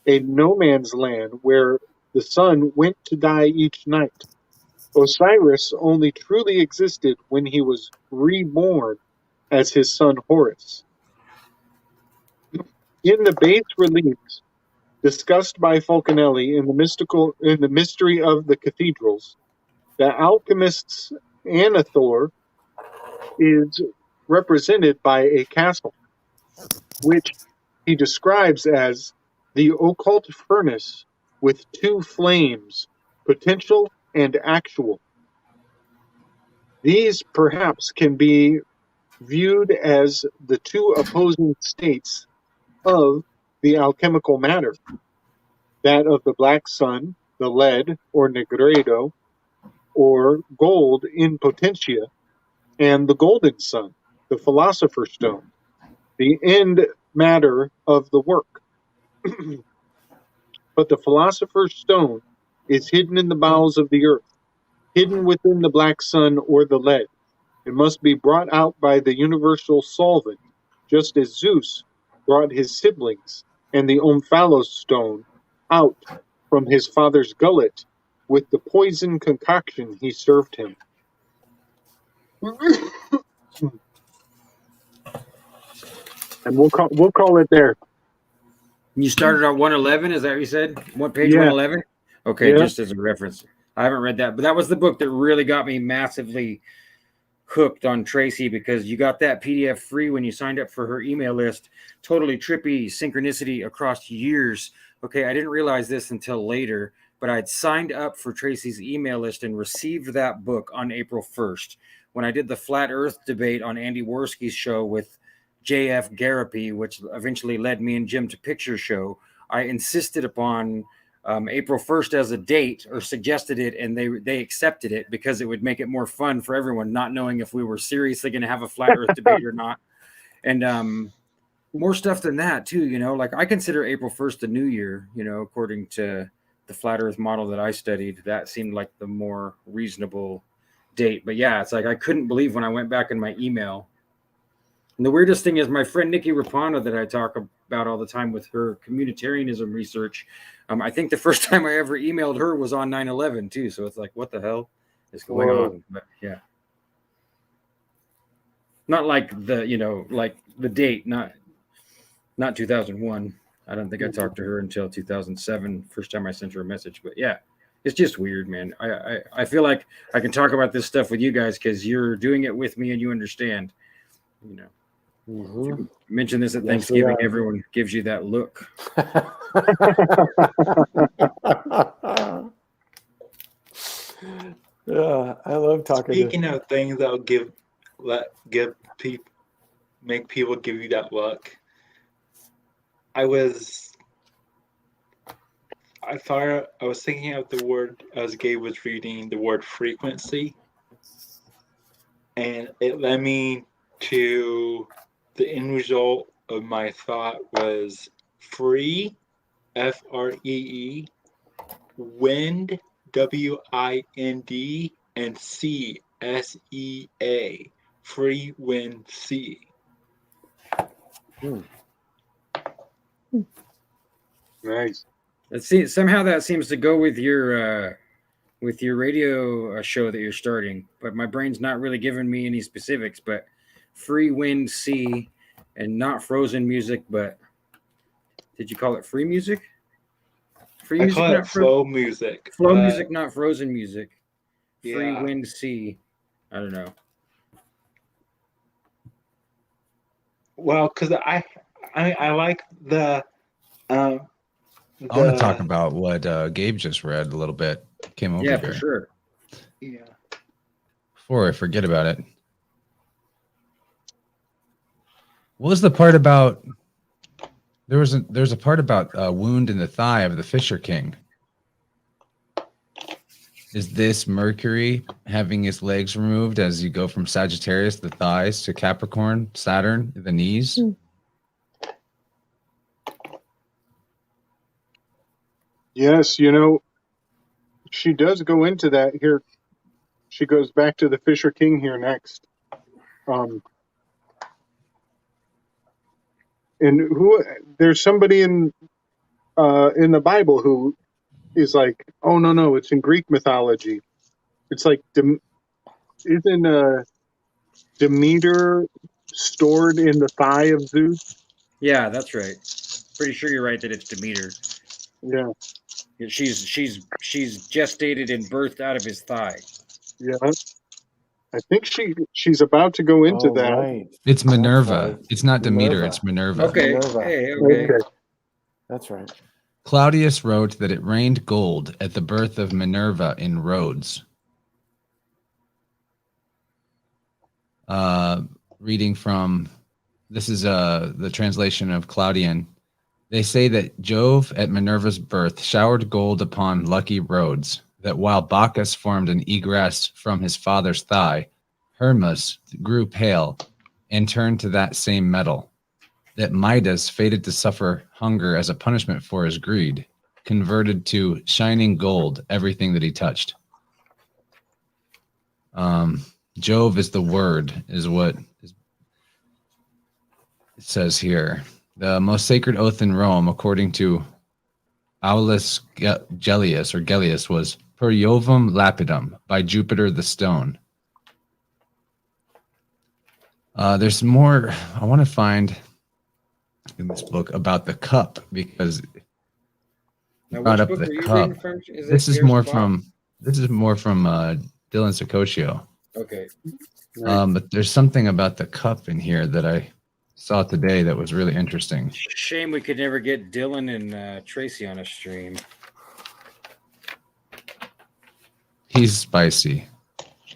a no man's land where the sun went to die each night. Osiris only truly existed when he was reborn as his son Horus. In the bas reliefs discussed by Falconelli in the mystery of the cathedrals, the alchemist's Anathor is represented by a castle, which he describes as the occult furnace with two flames, potential and actual. These perhaps can be viewed as the two opposing states of the alchemical matter, that of the black sun, the lead or negredo, or gold in potentia, and the golden sun, the philosopher's stone, the end matter of the work. But the philosopher's stone is hidden in the bowels of the earth, hidden within the black sun or the lead. It must be brought out by the universal solvent, just as Zeus brought his siblings and the Omphalos stone out from his father's gullet with the poison concoction he served him. And we'll call it there. You started on 111, is that what you said? What page, Yeah. 111? Okay, Yeah. just as a reference. I haven't read that, but that was the book that really got me massively hooked on Tracy, because you got that PDF free when you signed up for her email list. Totally trippy synchronicity across years. Okay, I didn't realize this until later, but I'd signed up for Tracy's email list and received that book on April 1st. When I did the Flat Earth debate on Andy Worski's show with J.F. Garapi, which eventually led me and Jim to Picture Show, I insisted upon April 1st as a date, or suggested it, and they accepted it because it would make it more fun for everyone, not knowing if we were seriously going to have a Flat Earth debate or not. And more stuff than that too, you know, like I consider April 1st the new year, you know, according to the Flat Earth model that I studied. That seemed like the more reasonable date. But yeah, it's like I couldn't believe when I went back in my email. And the weirdest thing is my friend Nikki Rapano, that I talk about all the time with her communitarianism research, I think the first time I ever emailed her was on 9/11 too. So it's like, what the hell is going on? But yeah, not like the, you know, like the date, not 2001. I don't think I talked to her until 2007, first time I sent her a message. But yeah, it's just weird, man. I feel like I can talk about this stuff with you guys because you're doing it with me and you understand, you know. You mention this at Thanksgiving, everyone gives you that look. Yeah, I love talking. Speaking of things that'll make people give you that look, I was thinking of the word as Gabe was reading the word frequency, and it led me to the end result of my thought was free, Free, wind, WIND, and sea, SEA, free wind sea. Nice. Let's see. Somehow that seems to go with your radio show that you're starting, but my brain's not really giving me any specifics. But free wind, sea, and not frozen music. But did you call it free music? Free I music, call it not flow music. flow music, not frozen music. Free Yeah. wind, sea. I don't know. Well, because I like the. I want to talk about what Gabe just read a little bit. Came over Yeah, here. for sure. Yeah. Before I forget about it. What was the part about? There's a part about a wound in the thigh of the Fisher King. Is this Mercury having his legs removed as you go from Sagittarius, the thighs, to Capricorn, Saturn, the knees? Yes, you know, she does go into that here. She goes back to the Fisher King here next. And there's somebody in the Bible who is like, oh no, it's in Greek mythology. It's like isn't Demeter stored in the thigh of Zeus? Yeah, that's right. Pretty sure you're right that it's Demeter. Yeah. She's gestated and birthed out of his thigh. Yeah. I think she's about to go into that. Right. It's Minerva. Right. It's not Demeter, Minerva. it's Minerva. Okay. Minerva. Hey, okay. That's right. Claudius wrote that it rained gold at the birth of Minerva in Rhodes. Reading from, this is the translation of Claudian. They say that Jove at Minerva's birth showered gold upon lucky Rhodes, that while Bacchus formed an egress from his father's thigh, Hermes grew pale and turned to that same metal, that Midas, fated to suffer hunger as a punishment for his greed, converted to shining gold everything that he touched. Jove is the word, is what it says here. The most sacred oath in Rome, according to Aulus Gellius, was per Jovem lapidum, by Jupiter the stone. There's more I want to find in this book about the cup, because Now, brought which up book the are you cup. reading from? This is more from Dylan Sicosio. Okay. But there's something about the cup in here that I saw today that was really interesting. Shame we could never get Dylan and Tracy on a stream. He's spicy.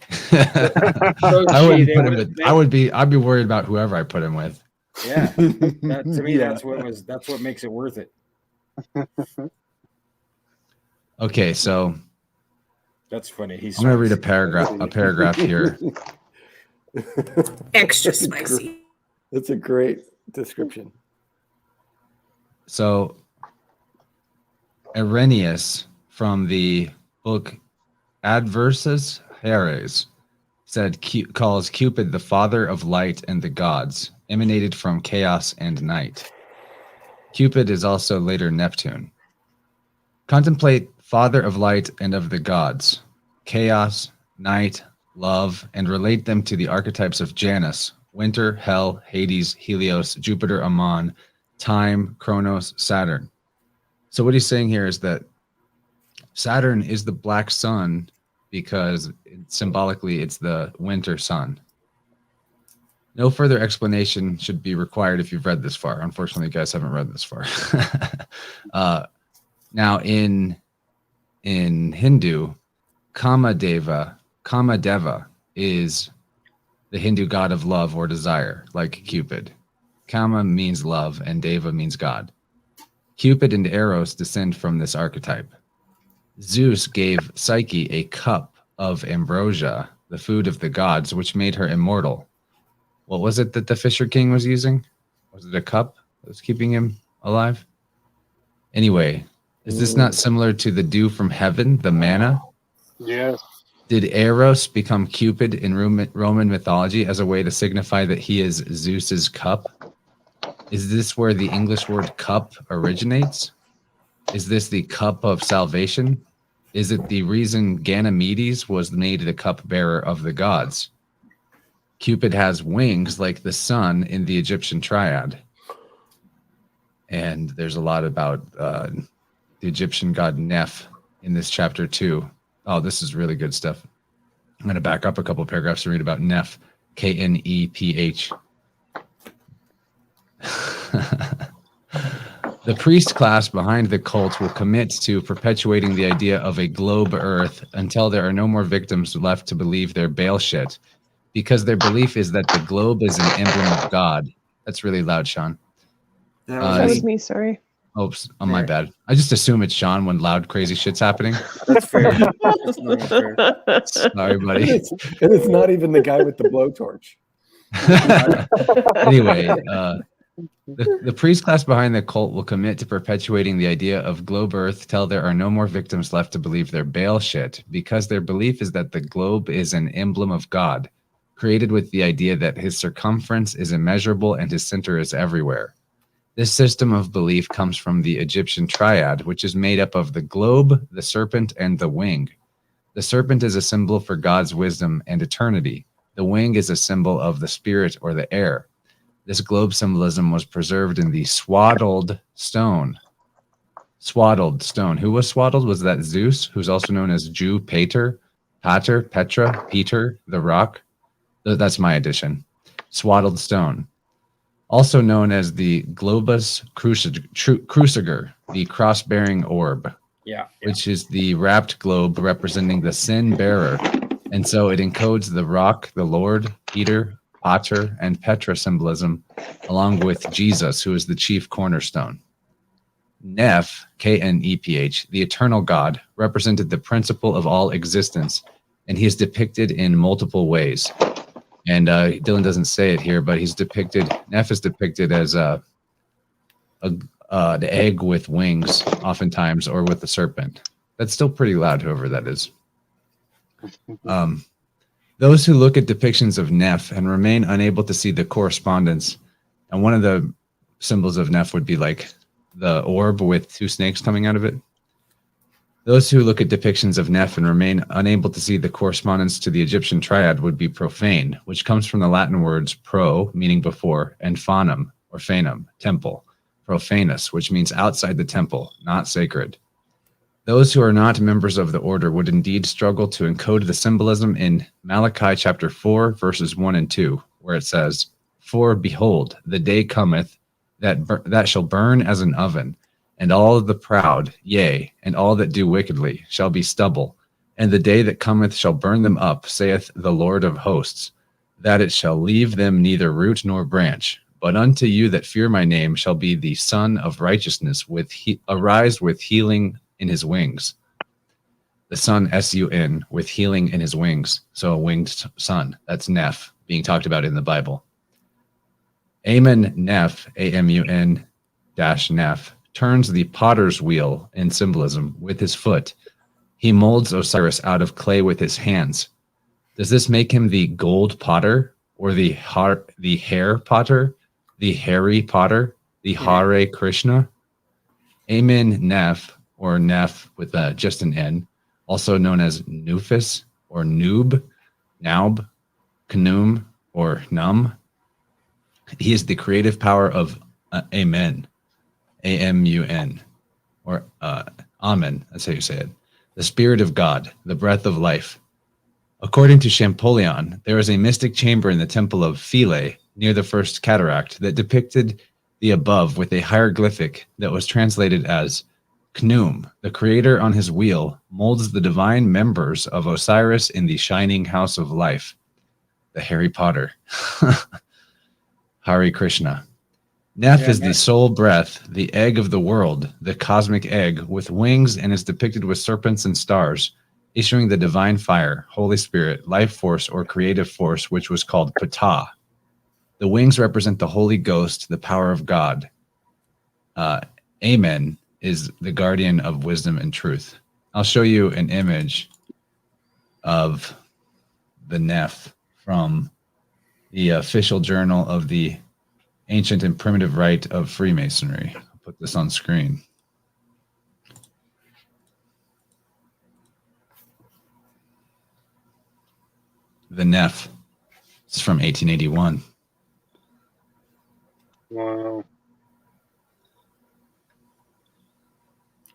So, I gee, wouldn't they put him would- with. I'd be worried about whoever I put him with. Yeah, that, to me, Yeah. that's what makes it worth it. Okay, so That's funny. He's I'm going to read a spicy. paragraph here. Extra spicy. That's a great description. So Irenaeus from the book Adversus Heres said calls Cupid the father of light and the gods, emanated from chaos and night. Cupid is also later Neptune. Contemplate father of light and of the gods, chaos, night, love, and relate them to the archetypes of Janus, winter, hell, Hades, Helios, Jupiter, Ammon, time, Kronos, Saturn. So what he's saying here is that Saturn is the black sun because symbolically it's the winter sun. No further explanation should be required if you've read this far. Unfortunately, you guys haven't read this far. Now, in Hindu, Kamadeva is the Hindu god of love or desire, like Cupid. Kama means love and Deva means god. Cupid and Eros descend from this archetype. Zeus gave Psyche a cup of ambrosia, the food of the gods, which made her immortal. What was it that the Fisher King was using? Was it a cup that was keeping him alive? Anyway, is this not similar to the dew from heaven, the manna? Yes. Did Eros become Cupid in Roman mythology as a way to signify that he is Zeus's cup? Is this where the English word cup originates? Is this the cup of salvation? Is it the reason Ganymedes was made the cupbearer of the gods? Cupid has wings like the sun in the Egyptian triad. And there's a lot about the Egyptian god Neph in this chapter too. Oh, this is really good stuff. I'm going to back up a couple of paragraphs to read about Neph, Kneph. The priest class behind the cult will commit to perpetuating the idea of a globe Earth until there are no more victims left to believe their Baal shit, because their belief is that the globe is an emblem of God. That's really loud, Sean. That was me, sorry. Oops, oh, my bad. I just assume it's Sean when loud, crazy shit's happening. That's fair. That's not fair. Sorry, buddy. And it's not even the guy with the blowtorch. Anyway, the priest class behind the cult will commit to perpetuating the idea of globe Earth till there are no more victims left to believe their Baal shit, because their belief is that the globe is an emblem of God, created with the idea that his circumference is immeasurable and his center is everywhere. This system of belief comes from the Egyptian triad, which is made up of the globe, the serpent, and the wing. The serpent is a symbol for God's wisdom and eternity. The wing is a symbol of the spirit or the air. This globe symbolism was preserved in the swaddled stone. Swaddled stone. Who was swaddled? Was that Zeus, who's also known as Jew Pater, Petra, Peter, the rock? That's my addition. Swaddled stone. Also known as the globus cruciger, the cross-bearing orb, which is the wrapped globe representing the sin-bearer. And so it encodes the rock, the Lord, Peter, Pater, and Petra symbolism, along with Jesus, who is the chief cornerstone. Neph, Kneph, the eternal God, represented the principle of all existence, and he is depicted in multiple ways. And Dylan doesn't say it here, but Neph is depicted as the egg with wings, oftentimes, or with the serpent. That's still pretty loud, whoever that is. Those who look at depictions of Neph and remain unable to see the correspondence, and one of the symbols of Neph would be like the orb with two snakes coming out of it. Those who look at depictions of Neph and remain unable to see the correspondence to the Egyptian triad would be profane, which comes from the Latin words pro, meaning before, and phanum, or phanum, temple, profanus, which means outside the temple, not sacred. Those who are not members of the order would indeed struggle to encode the symbolism in Malachi chapter 4, verses 1 and 2, where it says, "For behold, the day cometh that shall burn as an oven, and all the proud, yea, and all that do wickedly, shall be stubble, And the day that cometh shall burn them up, saith the Lord of hosts, that it shall leave them neither root nor branch. But unto you that fear my name shall be the Son of Righteousness arise with healing in his wings. The Son, S-U-N, with healing in his wings. So a winged son. That's Neph, being talked about in the Bible. Amen Neph, A-M-U-N dash Neph, turns the potter's wheel in symbolism with his foot. He molds Osiris out of clay with his hands. Does this make him the gold potter, or the hair potter, the hairy potter, the Hare Krishna? Amen Neph, or Neph with just an N, also known as Nufus, or Noob, Naub, Knum, or Num. He is the creative power of Amen, A-M-U-N, or Amen, that's how you say it. The Spirit of God, the breath of life. According to Champollion, there is a mystic chamber in the temple of Philae near the first cataract that depicted the above with a hieroglyphic that was translated as Knum, the creator on his wheel, molds the divine members of Osiris in the shining house of life. The Harry Potter. Hare Krishna. Neph is the soul breath, the egg of the world, the cosmic egg, with wings, and is depicted with serpents and stars, issuing the divine fire, Holy Spirit, life force, or creative force, which was called Ptah. The wings represent the Holy Ghost, the power of God. Amen is the guardian of wisdom and truth. I'll show you an image of the Neph from the official journal of the Ancient and Primitive Rite of Freemasonry. I'll put this on screen. The Neph. It's from 1881. Wow.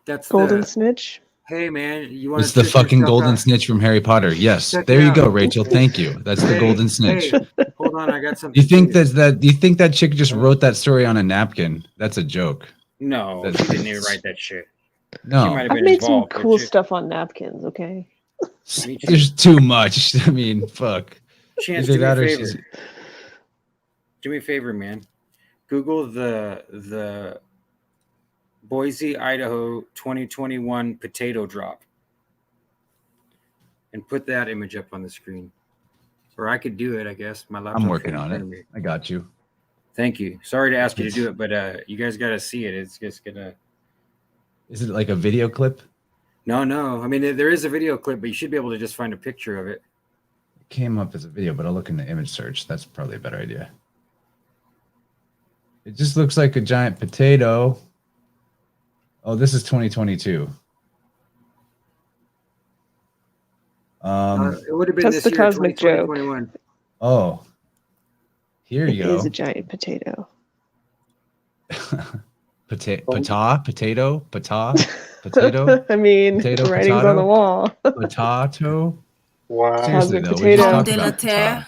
That's Golden the, snitch. hey man, you want It's the fucking golden snitch from Harry Potter. Yes, Check there it you out. go, Rachel. Thank you. That's the golden snitch. Hey, hold on, I got something. You think for that you think that chick just wrote that story on a napkin? That's a joke. No, That's- she didn't even write that shit. She No, might have I've been made some involved. but cool she- stuff on napkins, okay? Me too. there's too much. I mean, fuck. Chance, Either do me a that or favor. she's Do me a favor, man. Google the Boise, Idaho 2021 potato drop and put that image up on the screen. Or I could do it, I guess. My laptop's I'm working right in on front it. of me. I got you. Thank you. Sorry to ask you to do it, but you guys got to see it. It's just gonna. Is it like a video clip? No. I mean, there is a video clip, but you should be able to just find a picture of it. It came up as a video, but I'll look in the image search. That's probably a better idea. It just looks like a giant potato. Oh, this is 2022. It would have been That's this the year, cosmic joke. 2021. Oh, here It you go. is a giant potato. Potato. I mean, Potato, the writing's on the potato? wall. Potato. Wow. Seriously Cosmic though, we just potato. talked De la about terre. potato.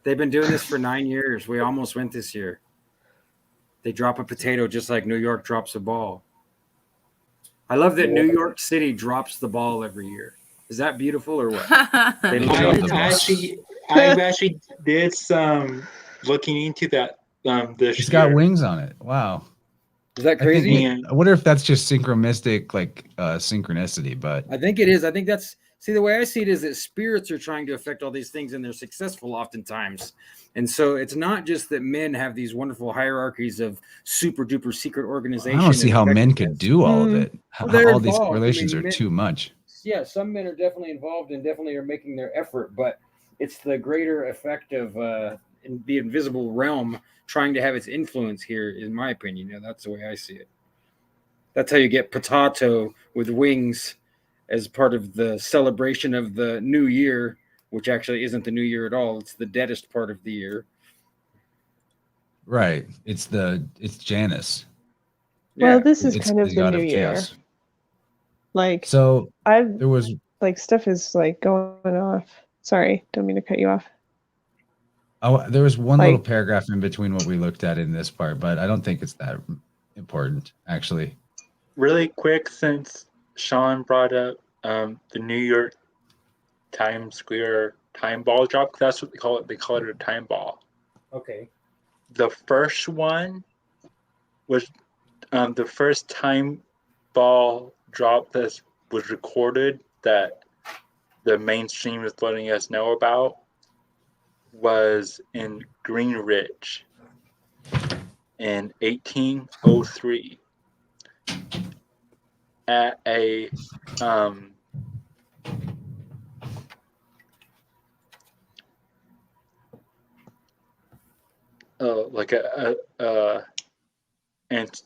They've been doing this for 9 years. We almost went this year. They drop a potato just like New York drops a ball. I love that New York City drops the ball every year. Is that beautiful or what? They They drop drop the the ball. I've actually did some looking into that this It's year. got wings on it. Wow. Is that I think crazy? I wonder if that's just synchromistic, like synchronicity, but I think it is. I think that's, see, the way I see it is that spirits are trying to affect all these things and they're successful oftentimes. And so it's not just that men have these wonderful hierarchies of super duper secret organization. I don't see and how men could effectiveness. do all of it. Well, they're All these involved. correlations I mean, are too much. Yeah, some men are definitely involved and definitely are making their effort, but it's the greater effect of in the invisible realm trying to have its influence here, in my opinion. You know, that's the way I see it. That's how you get potato with wings as part of the celebration of the new year, which actually isn't the new year at all. It's the deadest part of the year. Right. It's Janus. Well, Yeah. this is It's kind of the god new year. chaos. Like, So I've there was like stuff is like going off. Sorry, don't mean to cut you off. there was one little Like- paragraph in between what we looked at in this part, but I don't think it's that important actually. Really quick, since Sean brought up the New York Times Square time ball drop. That's what they call it. They call it a time ball. Okay. The first one was the first time ball drop that was recorded that the mainstream is letting us know about was in Greenwich in 1803 at a like and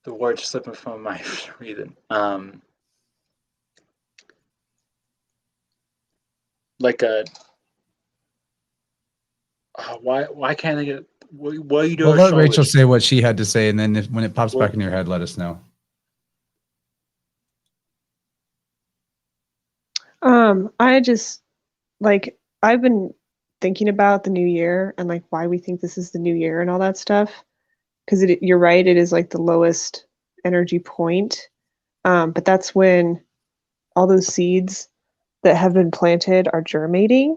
the word's slipping from my reason. Like a why can't I get what are you doing? Well, let Rachel say what she had to say, and then when it pops What? back in your head, let us know. I just like I've been thinking about the new year and like why we think this is the new year and all that stuff. Because you're right, it is like the lowest energy point. But that's when all those seeds that have been planted are germinating.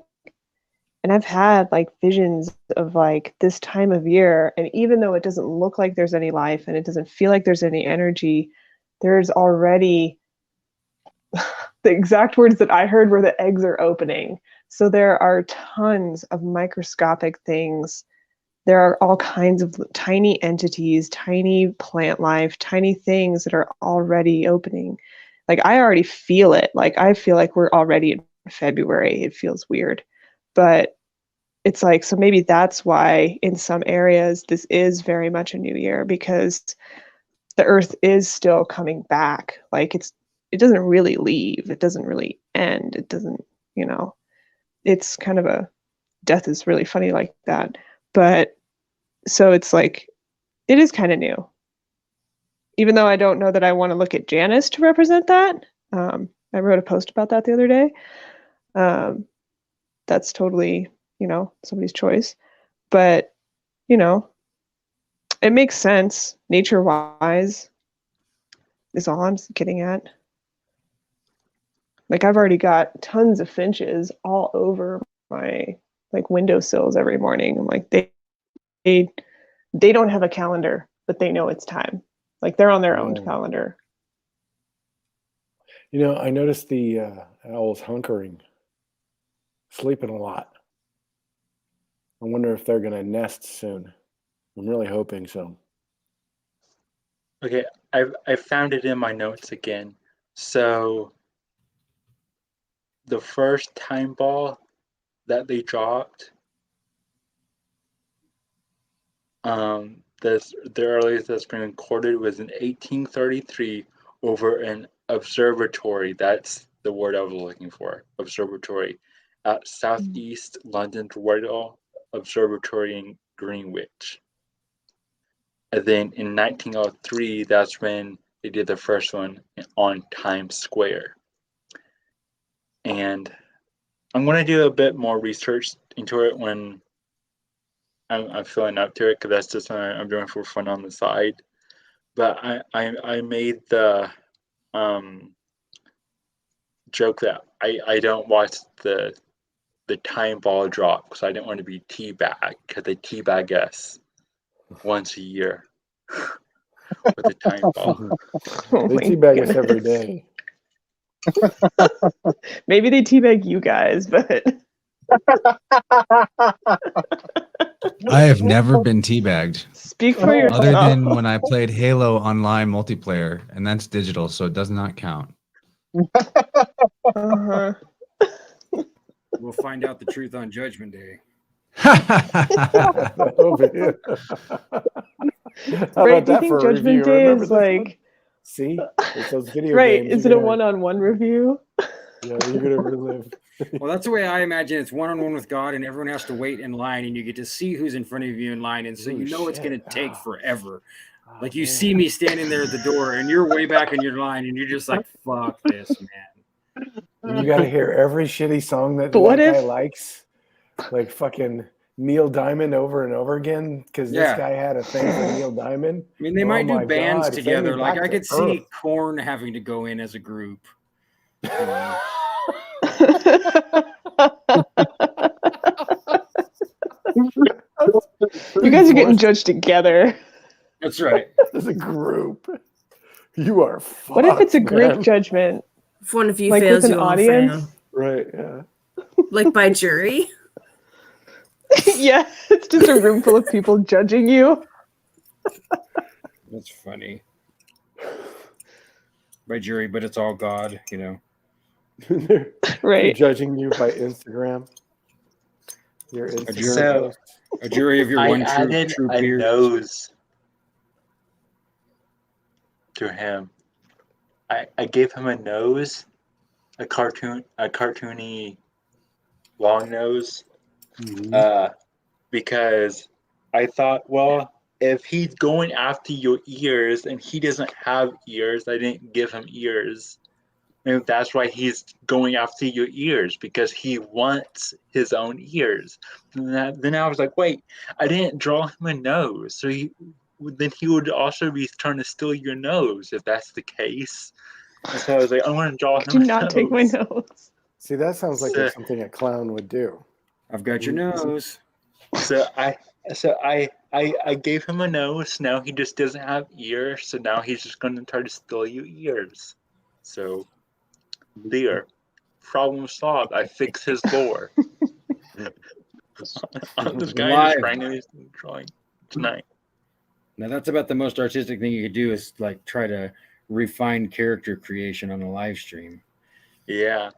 And I've had like visions of like this time of year, and even though it doesn't look like there's any life and it doesn't feel like there's any energy, there's already the exact words that I heard were the eggs are opening. So there are tons of microscopic things. There are all kinds of tiny entities, tiny plant life, tiny things that are already opening. Like I already feel it. Like I feel like we're already in February. It feels weird. But it's like, so maybe that's why in some areas this is very much a new year, because the earth is still coming back. Like it doesn't really leave. It doesn't really end. It doesn't, it's kind of a death is really funny like that. But so it's like, it is kind of new. Even though I don't know that I want to look at Janus to represent that. I wrote a post about that the other day. That's totally, somebody's choice. But, it makes sense nature-wise is all I'm getting at. Like I've already got tons of finches all over my like windowsills every morning. I'm like, they don't have a calendar, but they know it's time. Like they're on their own calendar. I noticed the owls hunkering, sleeping a lot. I wonder if they're going to nest soon. I'm really hoping so. Okay, I found it in my notes again. So the first time ball that they dropped, the earliest that's been recorded was in 1833 over an observatory. That's the word I was looking for. Observatory at Southeast London's Royal Observatory in Greenwich. And then in 1903, that's when they did the first one on Times Square. And I'm going to do a bit more research into it when I'm feeling up to it, because that's just something I'm doing for fun on the side. But I made the joke that I don't watch the time ball drop because I didn't want to be teabagged, because they teabag us once a year with a time ball. They teabag us every day. Maybe they teabag you guys, but I have never been teabagged. Speak for yourself. Other than when I played Halo online multiplayer, and that's digital, so it does not count. Uh-huh. We'll find out the truth on Judgment Day. Over here. How Right, about do you that think for a Judgment review? Day Remember is this one? like... See? It's those video right, games. is it a one-on-one review? Yeah, you're going to relive. Well, that's the way I imagine it's one-on-one with God, and everyone has to wait in line, and you get to see who's in front of you in line, and so you know it's going to take forever. Like you see me standing there at the door, and you're way back in your line, and you're just like, fuck this, man. And you got to hear every shitty song that But what that guy if- likes. Like fucking Neil Diamond over and over again because Yeah. this guy had a thing for Neil Diamond. I mean, they Oh might do my bands God, send me together. Like back I to could see Earth. Korn having to go in as a group. You know? You guys are getting judged together. That's right. As a group. You are fucked, What if it's a group man. judgment? If one of you Like fails, with an you all audience? fail. Right, yeah. Like by jury. Yeah, it's just a room full of people judging you. That's funny. By jury, but it's all God, you know. they're Right. judging you by Instagram. Your Instagram So- post. A jury of your I one added true a peers. nose to him. I gave him a nose, a cartoony long nose, because I thought, well, if he's going after your ears and he doesn't have ears, I didn't give him ears. And that's why he's going after your ears, because he wants his own ears. And then I was like, wait, I didn't draw him a nose. So then he would also be trying to steal your nose if that's the case. And so I was like, I want to draw Could him you a not nose. take my notes? See, that sounds like Sick. something a clown would do. I've got your nose. So I gave him a nose. Now he just doesn't have ears. So now he's just going to try to steal your ears. So there, problem solved. I fixed his lore. I'm this guy Live. just randomly drawing tonight. Now that's about the most artistic thing you could do is like try to refine character creation on a live stream. Yeah.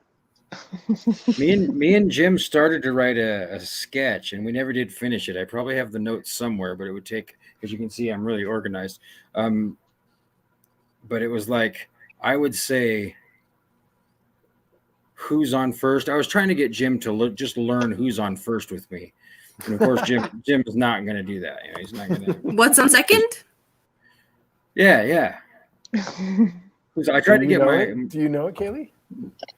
Me and Jim started to write a sketch and we never did finish it. I probably have the notes somewhere, but it would take, as you can see, I'm really organized. But it was like, I would say, who's on first? I was trying to get Jim to just learn who's on first with me. And of course, Jim is not going to do that. You know, he's not going to. What's on second? Yeah. I tried to get my. Do you know it, Kaylee?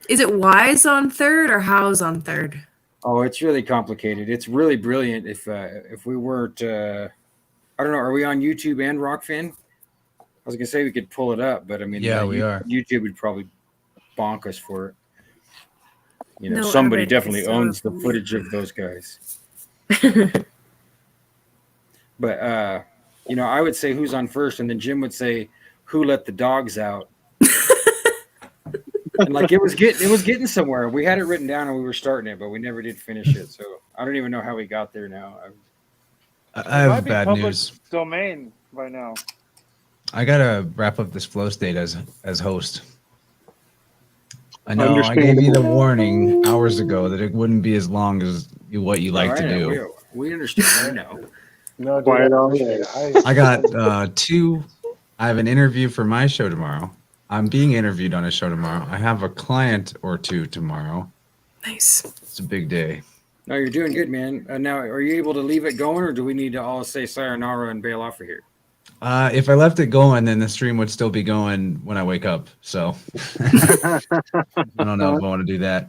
Is it Y's on third or how's on third? Oh, it's really complicated. It's really brilliant. If we weren't, I don't know, are we on YouTube and Rockfin? I was gonna say we could pull it up, but I mean, Yeah, we are. YouTube would probably bonk us for it. You know, No, somebody I read definitely this owns the stuff. footage of those guys. But you know, I would say who's on first, and then Jim would say who let the dogs out. And like it was getting somewhere. We had it written down and we were starting it, but we never did finish it. So I don't even know how we got there now. I It might have be bad public news. domain by now. I gotta wrap up this flow state as host. I know I gave you the Understandable. warning hours ago that it wouldn't be as long as what you like All to right, do. We understand. We know. No, dude, Quiet I on. appreciate it. I got two. I have an interview for my show tomorrow. I'm being interviewed on a show tomorrow. I have a client or two tomorrow. Nice. It's a big day. No, you're doing good, man. Now, are you able to leave it going, or do we need to all say sayonara and bail off of here? If I left it going, then the stream would still be going when I wake up. So I don't know if I want to do that.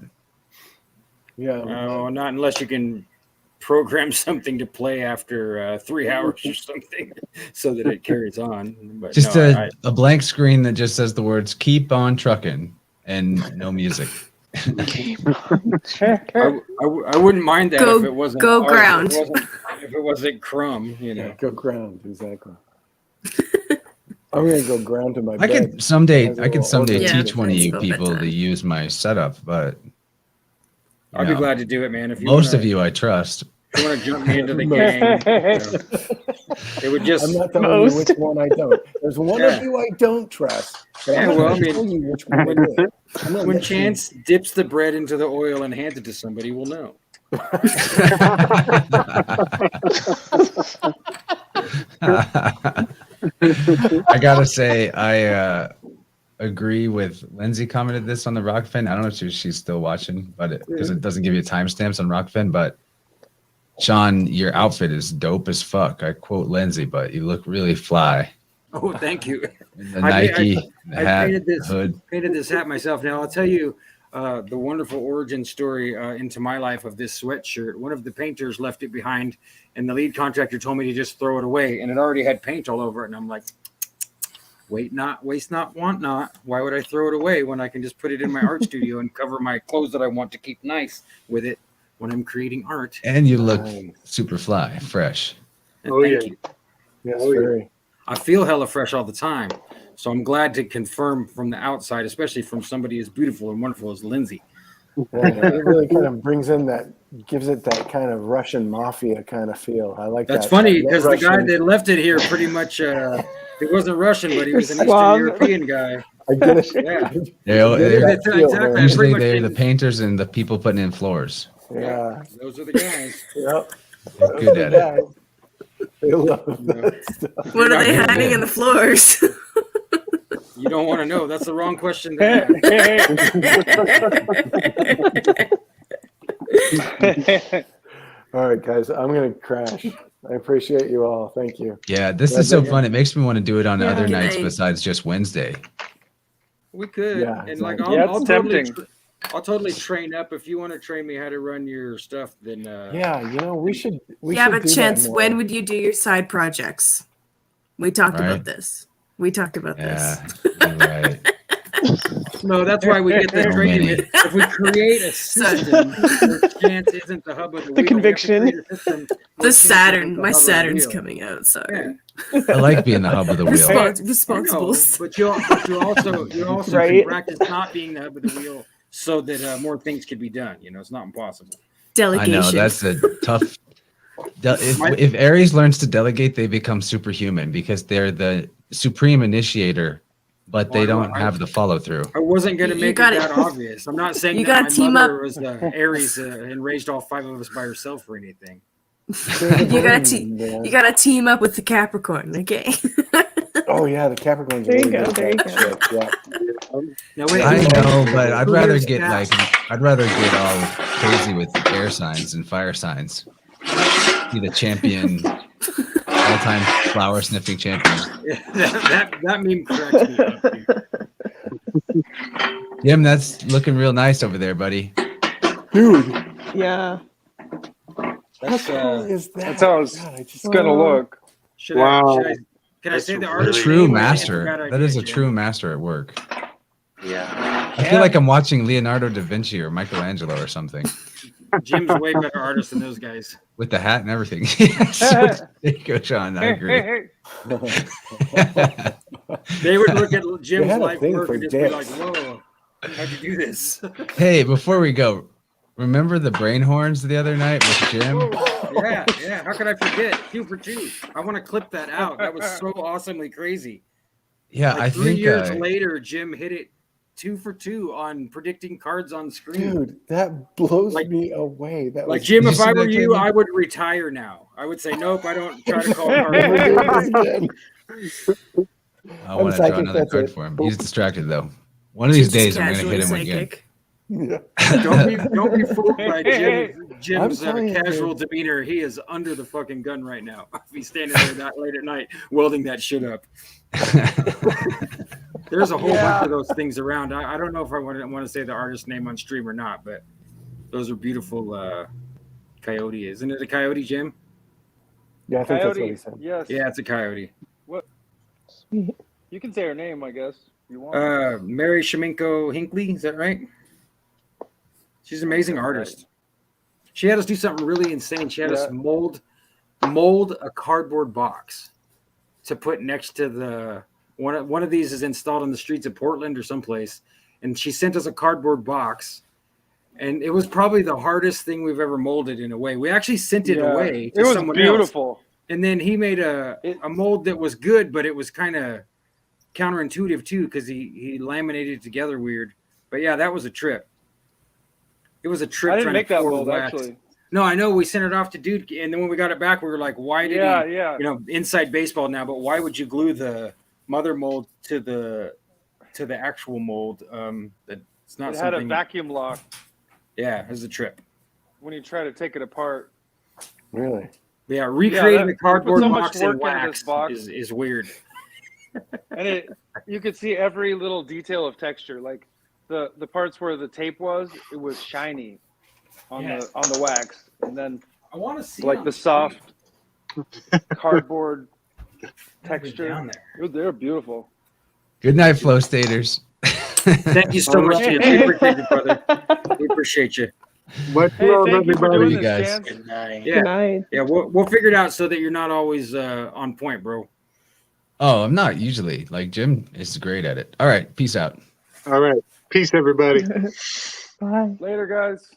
Yeah. No, not unless you can program something to play after 3 hours or something, so that it carries on. But Just no, a blank screen that just says the words "Keep on trucking" and no music. I wouldn't mind that Go- if it wasn't go ours, ground. If it wasn't Crumb, you know. Yeah, go ground, exactly. I'm gonna go ground to my I bed. could someday. As a I could little someday Yeah, teach one of it's you about people bedtime. to use my setup, but you I'd be know, glad to do it, man. If you most wanna, of you I trust. if you want to jump me into the gang, it would just. I'm not telling you Most. which one I don't. There's one Yeah. of you I don't trust. But Yeah, I'm not well, gonna I mean, tell you which one it is. I'm gonna When let you- Chance dips the bread into the oil and hands it to somebody, we'll know. I gotta say, I agree with Lindsay. Commented this on the Rockfin. I don't know if she's still watching, but because it doesn't give you timestamps on Rockfin. But Sean, your outfit is dope as fuck. I quote Lindsay, but you look really fly. Oh, thank you. The I Nike, the I hat, painted the this hood. painted this hat myself. Now I'll tell you, the wonderful origin story into my life of this sweatshirt. One of the painters left it behind, and the lead contractor told me to just throw it away, and it already had paint all over it. And I'm like, wait not, waste not, want not. Why would I throw it away when I can just put it in my art studio and cover my clothes that I want to keep nice with it when I'm creating art? And you look super fly, fresh. And thank you. Yes, very. I feel hella fresh all the time. So I'm glad to confirm from the outside, especially from somebody as beautiful and wonderful as Lindsay. Yeah, it really kind of brings in that, gives it that kind of Russian mafia kind of feel. I like That's that. funny because the guy Russian- that left it here pretty much, he wasn't Russian, but he was an Eastern Suave. European guy. I get it. Yeah. They're Exactly. usually Pretty they're much the painters and the people putting in floors. Yeah. Those are the guys. Yep. They're good at it. They love that stuff. What are they Yeah. hiding in the floors? You don't want to know. That's the wrong question to ask. All right, guys, I'm going to crash. I appreciate you all. Thank you. Yeah, this is so fun. It makes me want to do it on Yeah. other nights Good night. besides just Wednesday. We could. Yeah, And like, exactly. Yeah, I'll it's totally, tempting. I'll totally train up. If you want to train me how to run your stuff, then Yeah, we should. We Yeah, should but do that Chance, more. when would you do your side projects? We talked Right. about this. We talked about Yeah, this. you're right. no, that's why we get the So training. many. If we create a system where Chance isn't the hub of the wheel, we have to conviction. create a system where The Chance Saturn, isn't the my hub of the Saturn's wheel. coming out. Sorry. Yeah. I like being the hub of the wheel. I Responsible. know, but you also Right. can practice not being the hub of the wheel so that more things can be done. You know, it's not impossible. I Delegation. know that's a tough. If Aries learns to delegate, they become superhuman because they're the supreme initiator, but they don't have the follow through. I wasn't going to You make it gotta- that obvious. I'm not saying you that gotta my team mother up. was Aries and raised all 5 of us by herself or anything. You gotta team up with the Capricorn, okay? Oh yeah, the Capricorn's There you really go, good there at you that shit. Yeah. Now, wait, I know, but I'd who rather lives get fast? I'd rather get all crazy with air signs and fire signs. Be the champion, all-time flower sniffing champion. that meme cracks me up, dude. Jim, that's looking real nice over there, buddy. Dude, Yeah. how That's, cool is that? That's how it's, God, I just it's gonna look. should Wow. can I That's say the a A artist? true name? I think it's a master. bad That idea, is a Jim. true master at work. Yeah. I feel like I'm watching Leonardo da Vinci or Michelangelo or something Jim's a way better artist than those guys. with the hat and everything. Yes. There you go, Sean. I agree. They would look at They Jim's had a life thing work for and just be like, dicks. "Whoa, how'd you do this?" Hey, before we go, remember the brain horns the other night with Jim? Yeah. How could I forget? 2 for 2. I want to clip that out. That was so awesomely crazy. Yeah, Like I 3 think. years later, Jim hit it 2 for 2 on predicting cards on screen. Dude, that blows Like- me away. That Like was Jim, You if see I that were you, kid? I would retire now. I would say, nope, I don't try to call We're cards. doing this again. I want to psychic, draw another that's card it. for him. He's distracted though. One of these She's days, I'm going to casually hit him again. psychic. Yeah. Don't be fooled by Jim's telling you, casual dude. demeanor. He is under the fucking gun right now. He's standing there that late at night welding that shit up. There's a whole bunch of those things around. I don't know if I want to say the artist name on stream or not, but those are beautiful. Coyote, isn't it a coyote, Jim? Yeah, I think that's what he Coyote. said. Yes. Yeah, it's a coyote. You can say her name, I guess. If you want. Mary Sheminko Hinckley, is that right? She's an amazing artist. She had us do something really insane. She had us mold a cardboard box to put next to the one of these is installed on the streets of Portland or someplace, and she sent us a cardboard box, and it was probably the hardest thing we've ever molded in a way. We actually sent it away to It was someone else. beautiful. And then he made a mold that was good, but it was kind of counterintuitive too because he laminated it together weird. But yeah, that was a trip. It was a trip. I didn't trying make to that pour mold wax. actually. No, I know we sent it off to dude, and then when we got it back, we were like, "Why did he?" Yeah. You know, inside baseball now, but why would you glue the mother mold to the actual mold? It's not It had a something. vacuum lock Yeah, it was a trip. when you try to take it apart. Really? Yeah, recreating that- a cardboard we put so much box in work into wax this box. is weird. And you could see every little detail of texture. Like the parts where the tape was, it was shiny on Yes. the wax, and then I want to see like on the screen. soft cardboard Gotta be texture. down there. They're beautiful. Good night, flow staters. Thank you so much, Jim. We appreciate you, brother. We appreciate you. Much Hey, love, thank you for everybody. doing You this, guys. Chance. Good night. Yeah, Good night. yeah. We'll figure it out so that you're not always on point, bro. Oh, I'm not usually. Like Jim is great at it. All right. Peace out. All right. Peace, everybody. Bye. Later, guys.